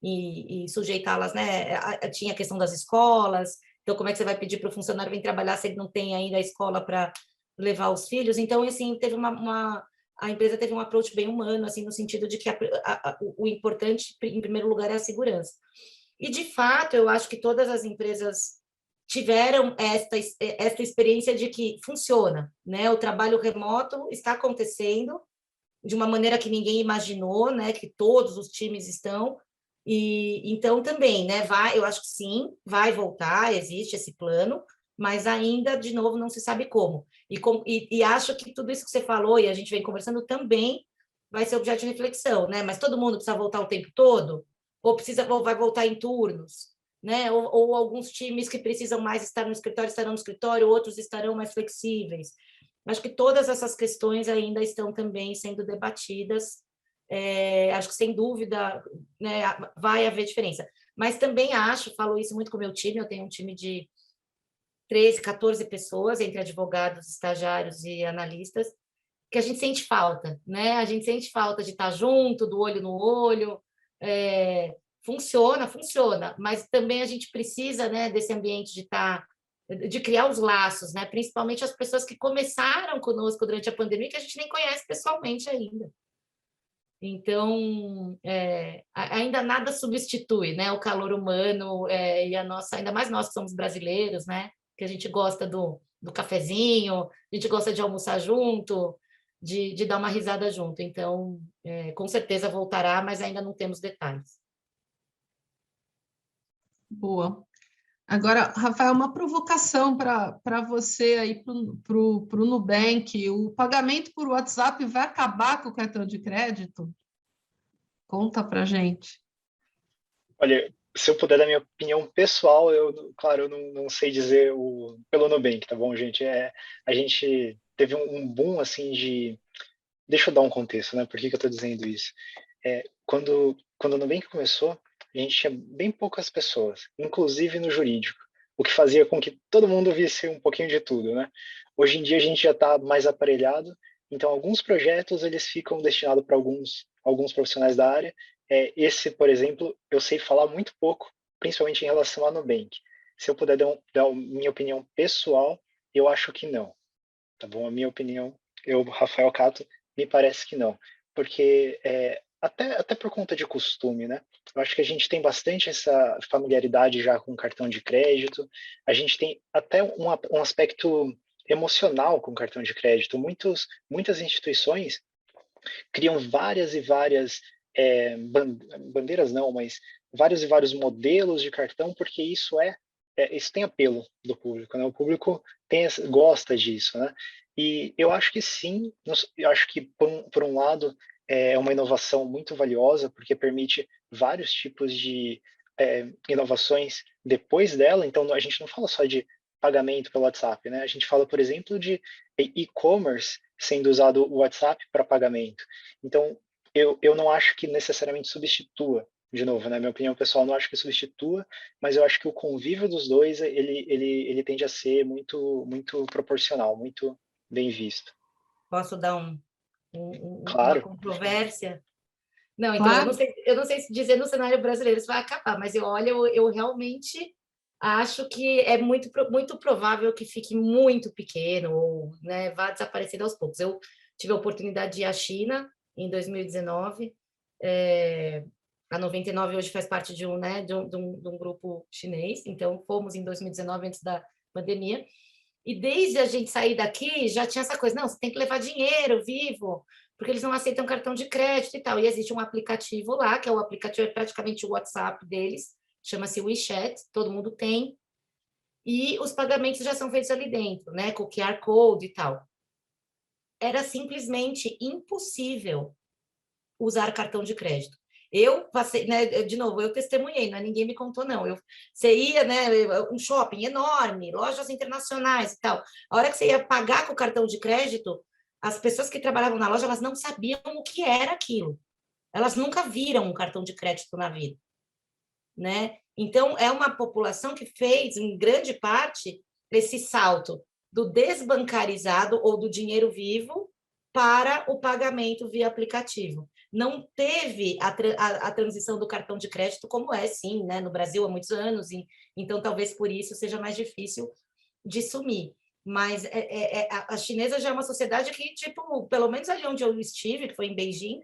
e sujeitá-las, né? Tinha a questão das escolas. Então, como é que você vai pedir para o funcionário vir trabalhar se ele não tem ainda a escola para levar os filhos? Então, assim, teve a empresa teve um approach bem humano, assim, no sentido de que o importante, em primeiro lugar, é a segurança. E, de fato, eu acho que todas as empresas tiveram esta experiência de que funciona, né? O trabalho remoto está acontecendo de uma maneira que ninguém imaginou, né? Que todos os times estão. E então também, né? Eu acho que sim, vai voltar, existe esse plano, mas ainda, de novo, não se sabe como. E acho que tudo isso que você falou, e a gente vem conversando, também vai ser objeto de reflexão, né? Mas todo mundo precisa voltar o tempo todo? Ou vai voltar em turnos? Né? Ou alguns times que precisam mais estar no escritório estarão no escritório, outros estarão mais flexíveis. Acho que todas essas questões ainda estão também sendo debatidas. Acho que, sem dúvida, né, vai haver diferença. Mas também falo isso muito com o meu time, eu tenho um time de 13, 14 pessoas, entre advogados, estagiários e analistas, que a gente sente falta, né? A gente sente falta de estar junto, do olho no olho. Funciona, mas também a gente precisa, né, desse ambiente de estar de criar os laços, né? Principalmente as pessoas que começaram conosco durante a pandemia, que a gente nem conhece pessoalmente ainda. Então, ainda nada substitui, né, o calor humano e a nossa, ainda mais nós que somos brasileiros, né, que a gente gosta do cafezinho, a gente gosta de almoçar junto, de dar uma risada junto. Então, com certeza voltará, mas ainda não temos detalhes. Boa. Agora, Rafael, uma provocação para você aí para o Nubank. O pagamento por WhatsApp vai acabar com o cartão de crédito? Conta para gente. Olha, se eu puder dar minha opinião pessoal, claro, eu não sei dizer pelo Nubank, tá bom, gente? A gente teve um boom, assim, Deixa eu dar um contexto, né? Por que eu estou dizendo isso? Quando o Nubank começou, a gente tinha bem poucas pessoas, inclusive no jurídico, o que fazia com que todo mundo visse um pouquinho de tudo, né? Hoje em dia a gente já está mais aparelhado, então alguns projetos eles ficam destinados para alguns profissionais da área. Esse, por exemplo, eu sei falar muito pouco, principalmente em relação ao Nubank. Se eu puder dar minha opinião pessoal, eu acho que não, tá bom? A minha opinião, Rafael Cato, me parece que não, porque até por conta de costume, né? Eu acho que a gente tem bastante essa familiaridade já com cartão de crédito, a gente tem até um aspecto emocional com cartão de crédito. Muitas instituições criam várias e várias bandeiras não, mas vários e vários modelos de cartão, porque isso tem apelo do público, né? O público gosta disso, né? E eu acho que sim, eu acho que por um lado é uma inovação muito valiosa, porque permite vários tipos de inovações depois dela. Então a gente não fala só de pagamento pelo WhatsApp, né? A gente fala, por exemplo, de e-commerce sendo usado o WhatsApp para pagamento. Então eu não acho que necessariamente substitua, de novo, né? Minha opinião pessoal, não acho que substitua, mas eu acho que o convívio dos dois ele tende a ser muito proporcional, muito bem visto. Posso dar uma Claro. controvérsia? Não, então, Claro. eu não sei se dizer no cenário brasileiro isso vai acabar, mas eu realmente acho que é muito provável que fique muito pequeno ou, né, vá desaparecendo aos poucos. Eu tive a oportunidade de ir à China em 2019. A 99 hoje faz parte de um grupo chinês, então fomos em 2019, antes da pandemia. E desde a gente sair daqui, já tinha essa coisa, não, você tem que levar dinheiro vivo, porque eles não aceitam cartão de crédito e tal. E existe um aplicativo lá, que é o aplicativo, é praticamente o WhatsApp deles, chama-se WeChat, todo mundo tem, e os pagamentos já são feitos ali dentro, né, com o QR Code e tal. Era simplesmente impossível usar cartão de crédito. Eu passei, né, de novo, eu testemunhei, não é, ninguém me contou, não. Você ia, né, um shopping enorme, lojas internacionais e tal. A hora que você ia pagar com o cartão de crédito, as pessoas que trabalhavam na loja, elas não sabiam o que era aquilo. Elas nunca viram um cartão de crédito na vida, né? Então, é uma população que fez, em grande parte, esse salto do desbancarizado ou do dinheiro vivo para o pagamento via aplicativo. Não teve a transição do cartão de crédito como é, sim, né, no Brasil há muitos anos, então talvez por isso seja mais difícil de sumir. Mas a chinesa já é uma sociedade que, tipo, pelo menos ali onde eu estive, que foi em Beijing,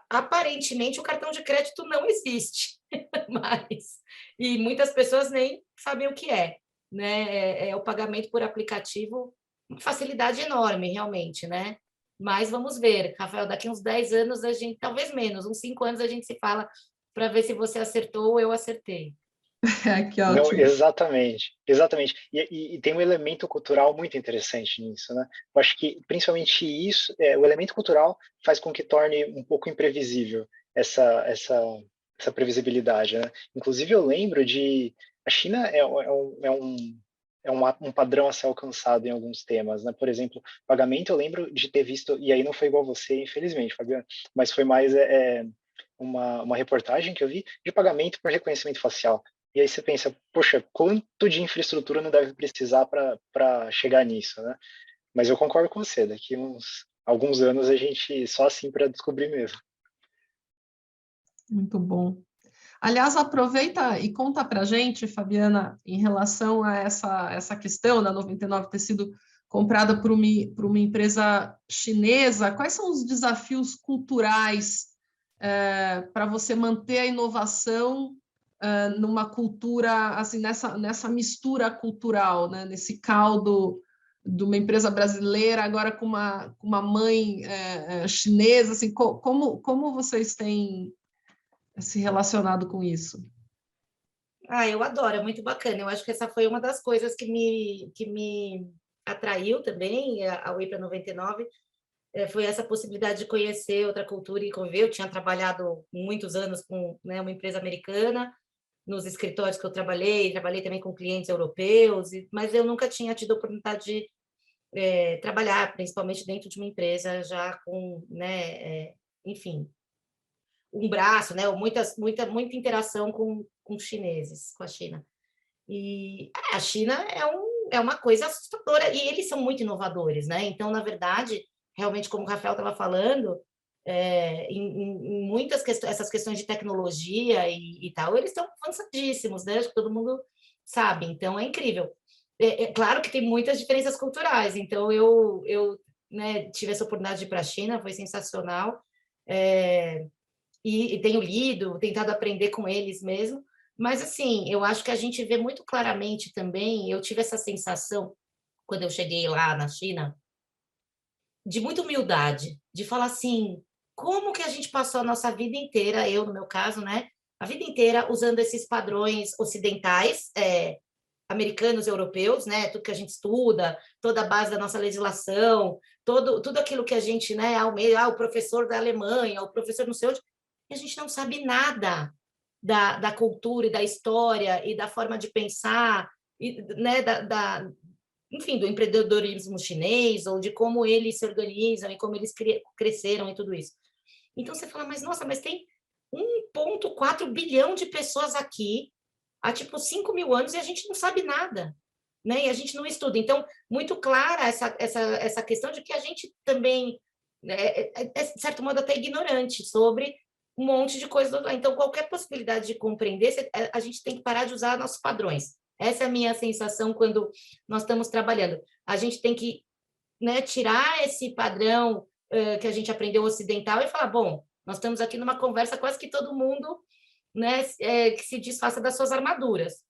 aparentemente o cartão de crédito não existe, e muitas pessoas nem sabem o que é, né? O pagamento por aplicativo, uma facilidade enorme, realmente, né? Mas vamos ver, Rafael, daqui uns 10 anos a gente, talvez menos, uns 5 anos a gente se fala para ver se você acertou ou eu acertei. Que Não, ótimo. exatamente, exatamente. E tem um elemento cultural muito interessante nisso, né? Eu acho que principalmente isso, o elemento cultural faz com que torne um pouco imprevisível essa previsibilidade, né? Inclusive eu lembro a China um padrão a ser alcançado em alguns temas, né? Por exemplo, pagamento, eu lembro de ter visto, e aí não foi igual você, infelizmente, Fabiano, mas foi mais uma reportagem que eu vi de pagamento por reconhecimento facial. E aí você pensa, poxa, quanto de infraestrutura não deve precisar para chegar nisso, né? Mas eu concordo com você, daqui alguns anos a gente só assim para descobrir mesmo. Muito bom. Aliás, aproveita e conta para a gente, Fabiana, em relação a essa questão da 99 ter sido comprada por uma empresa chinesa, quais são os desafios culturais para você manter a inovação numa cultura, assim, nessa mistura cultural, né? Nesse caldo de uma empresa brasileira, agora com uma mãe chinesa, assim, como vocês têm se relacionado com isso? Ah, eu adoro, é muito bacana. Eu acho que essa foi uma das coisas que me atraiu também a Wipra 99, foi essa possibilidade de conhecer outra cultura e conviver. Eu tinha trabalhado muitos anos com, né, uma empresa americana, nos escritórios que eu trabalhei também com clientes europeus, mas eu nunca tinha tido a oportunidade de trabalhar, principalmente dentro de uma empresa já com, né, enfim, um braço, né, muita interação com os chineses, com a China. E a China é uma coisa assustadora, e eles são muito inovadores, né? Então, na verdade, realmente, como o Rafael estava falando, em muitas questões, essas questões de tecnologia e tal, eles estão avançadíssimos, né? Acho que todo mundo sabe, então é incrível. É claro que tem muitas diferenças culturais, então eu né, tive essa oportunidade de ir para a China, foi sensacional, e tenho lido, tentado aprender com eles mesmo, mas assim, eu acho que a gente vê muito claramente também, eu tive essa sensação quando eu cheguei lá na China, de muita humildade, de falar assim, como que a gente passou a nossa vida inteira, eu no meu caso, né, a vida inteira usando esses padrões ocidentais, americanos, europeus, né, tudo que a gente estuda, toda a base da nossa legislação, tudo aquilo que a gente, né, o professor da Alemanha, o professor não sei onde, e a gente não sabe nada da cultura e da história e da forma de pensar, e, né, enfim, do empreendedorismo chinês, ou de como eles se organizam e como eles cresceram e tudo isso. Então você fala, mas nossa, mas tem 1,4 bilhão de pessoas aqui há tipo 5.000 anos e a gente não sabe nada, né? E a gente não estuda. Então, muito clara essa questão de que a gente também de certo modo, até ignorante sobre um monte de coisa. Então, qualquer possibilidade de compreender, a gente tem que parar de usar nossos padrões. Essa é a minha sensação quando nós estamos trabalhando. A gente tem que, né, tirar esse padrão que a gente aprendeu ocidental e falar, bom, nós estamos aqui numa conversa quase que todo mundo, né, que se desfaça das suas armaduras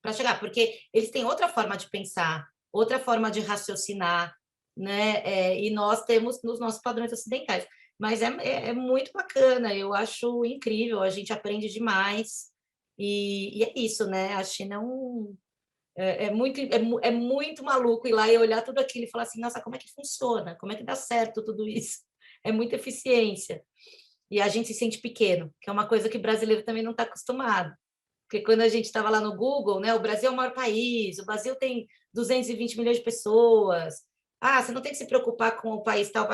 para chegar, porque eles têm outra forma de pensar, outra forma de raciocinar, né? E nós temos nos nossos padrões ocidentais. Mas é muito bacana, eu acho incrível, a gente aprende demais. E é isso, né? A China é muito maluco ir lá e olhar tudo aquilo e falar assim, nossa, como é que funciona? Como é que dá certo tudo isso? É muita eficiência. E a gente se sente pequeno, que é uma coisa que o brasileiro também não está acostumado. Porque quando a gente estava lá no Google, né, o Brasil é o maior país, o Brasil tem 220 milhões de pessoas. Ah, você não tem que se preocupar com o país tal,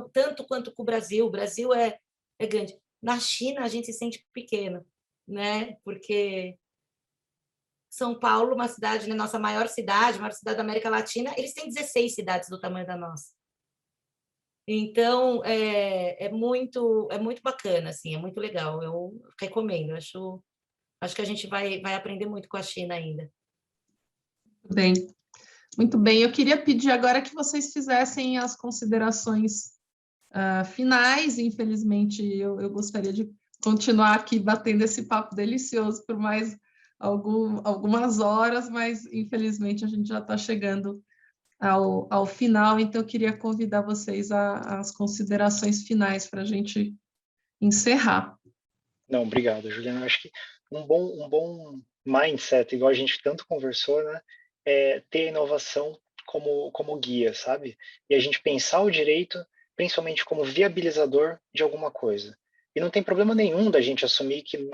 tanto quanto com o Brasil é grande. Na China, a gente se sente pequeno, né? Porque São Paulo, uma cidade, né, nossa maior cidade da América Latina, eles têm 16 cidades do tamanho da nossa. Então, é muito bacana, assim, é muito legal. Eu recomendo, acho que a gente vai aprender muito com a China ainda. Bem, muito bem. Eu queria pedir agora que vocês fizessem as considerações finais. Infelizmente, eu gostaria de continuar aqui batendo esse papo delicioso por mais algumas horas, mas infelizmente a gente já está chegando ao final, então eu queria convidar vocês às considerações finais para a gente encerrar. Não, obrigado, Juliana. Acho que um bom mindset, igual a gente tanto conversou, né, é ter a inovação como guia, sabe? E a gente pensar o direito, principalmente como viabilizador de alguma coisa. E não tem problema nenhum da gente assumir que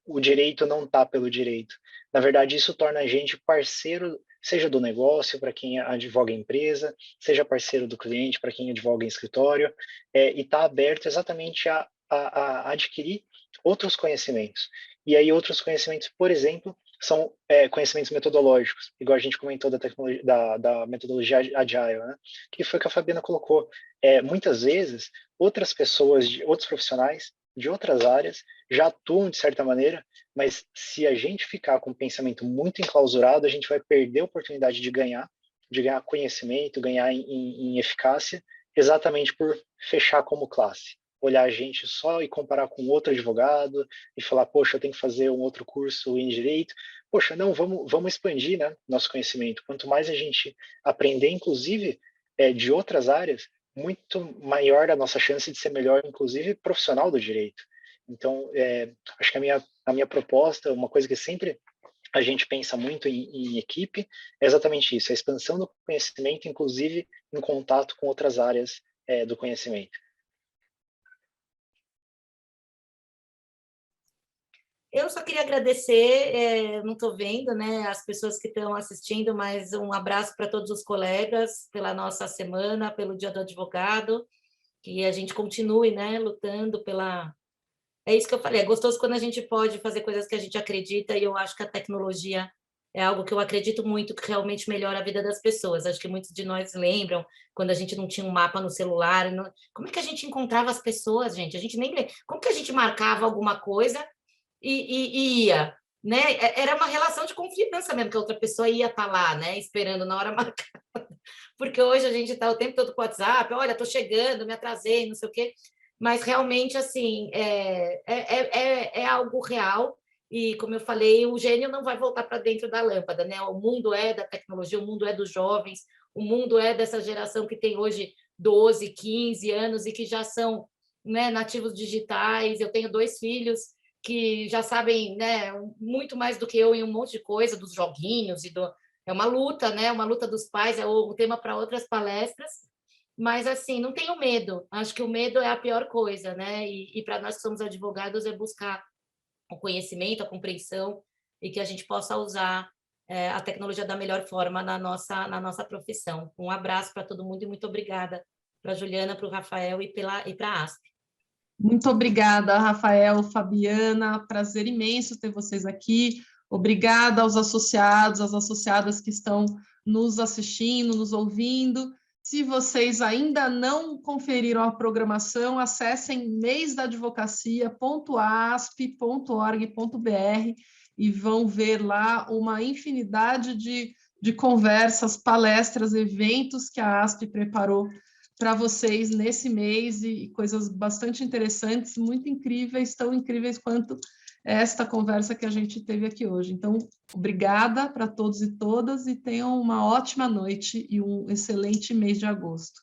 o direito não está pelo direito. Na verdade, isso torna a gente parceiro, seja do negócio, para quem advoga em empresa, seja parceiro do cliente, para quem advoga em escritório, e está aberto exatamente a adquirir outros conhecimentos. E aí outros conhecimentos, por exemplo, são conhecimentos metodológicos, igual a gente comentou da metodologia Agile, né? Que foi o que a Fabiana colocou. Muitas vezes, outras pessoas, outros profissionais, de outras áreas, já atuam de certa maneira, mas se a gente ficar com um pensamento muito enclausurado, a gente vai perder a oportunidade de ganhar conhecimento, ganhar em eficácia, exatamente por fechar como classe. Olhar a gente só e comparar com outro advogado e falar, poxa, eu tenho que fazer um outro curso em direito. Poxa, não, vamos expandir, né, nosso conhecimento. Quanto mais a gente aprender, inclusive, de outras áreas, muito maior a nossa chance de ser melhor, inclusive, profissional do direito. Então, acho que a minha proposta, uma coisa que sempre a gente pensa muito em equipe, é exatamente isso, a expansão do conhecimento, inclusive em contato com outras áreas do conhecimento. Eu só queria agradecer, não estou vendo, né, as pessoas que estão assistindo, mas um abraço para todos os colegas pela nossa semana, pelo Dia do Advogado, que a gente continue, né, lutando pela... É isso que eu falei, é gostoso quando a gente pode fazer coisas que a gente acredita, e eu acho que a tecnologia é algo que eu acredito muito, que realmente melhora a vida das pessoas. Acho que muitos de nós lembram, quando a gente não tinha um mapa no celular, como é que a gente encontrava as pessoas, gente? A gente nem lembra. Como que a gente marcava alguma coisa e ia, né? Era uma relação de confiança mesmo, que a outra pessoa ia estar lá, né? Esperando na hora marcada. Porque hoje a gente está o tempo todo com o WhatsApp, olha, estou chegando, me atrasei, não sei o quê. Mas realmente, assim, é algo real. E, como eu falei, o gênio não vai voltar para dentro da lâmpada, né? O mundo é da tecnologia, o mundo é dos jovens, o mundo é dessa geração que tem hoje 12, 15 anos e que já são, né, nativos digitais. Eu tenho 2 filhos que já sabem, né, muito mais do que eu em um monte de coisa, dos joguinhos é uma luta, né? Uma luta dos pais, é o tema para outras palestras. Mas, assim, não tenho medo. Acho que o medo é a pior coisa, né? E para nós que somos advogados é buscar o conhecimento, a compreensão e que a gente possa usar a tecnologia da melhor forma na nossa profissão. Um abraço para todo mundo e muito obrigada para a Juliana, para o Rafael e para a ASP. Muito obrigada, Rafael, Fabiana, prazer imenso ter vocês aqui. Obrigada aos associados, às associadas que estão nos assistindo, nos ouvindo. Se vocês ainda não conferiram a programação, acessem meisdaadvocacia.asp.org.br e vão ver lá uma infinidade de conversas, palestras, eventos que a ASP preparou para vocês nesse mês e coisas bastante interessantes, muito incríveis, tão incríveis quanto esta conversa que a gente teve aqui hoje. Então, obrigada para todos e todas e tenham uma ótima noite e um excelente mês de agosto.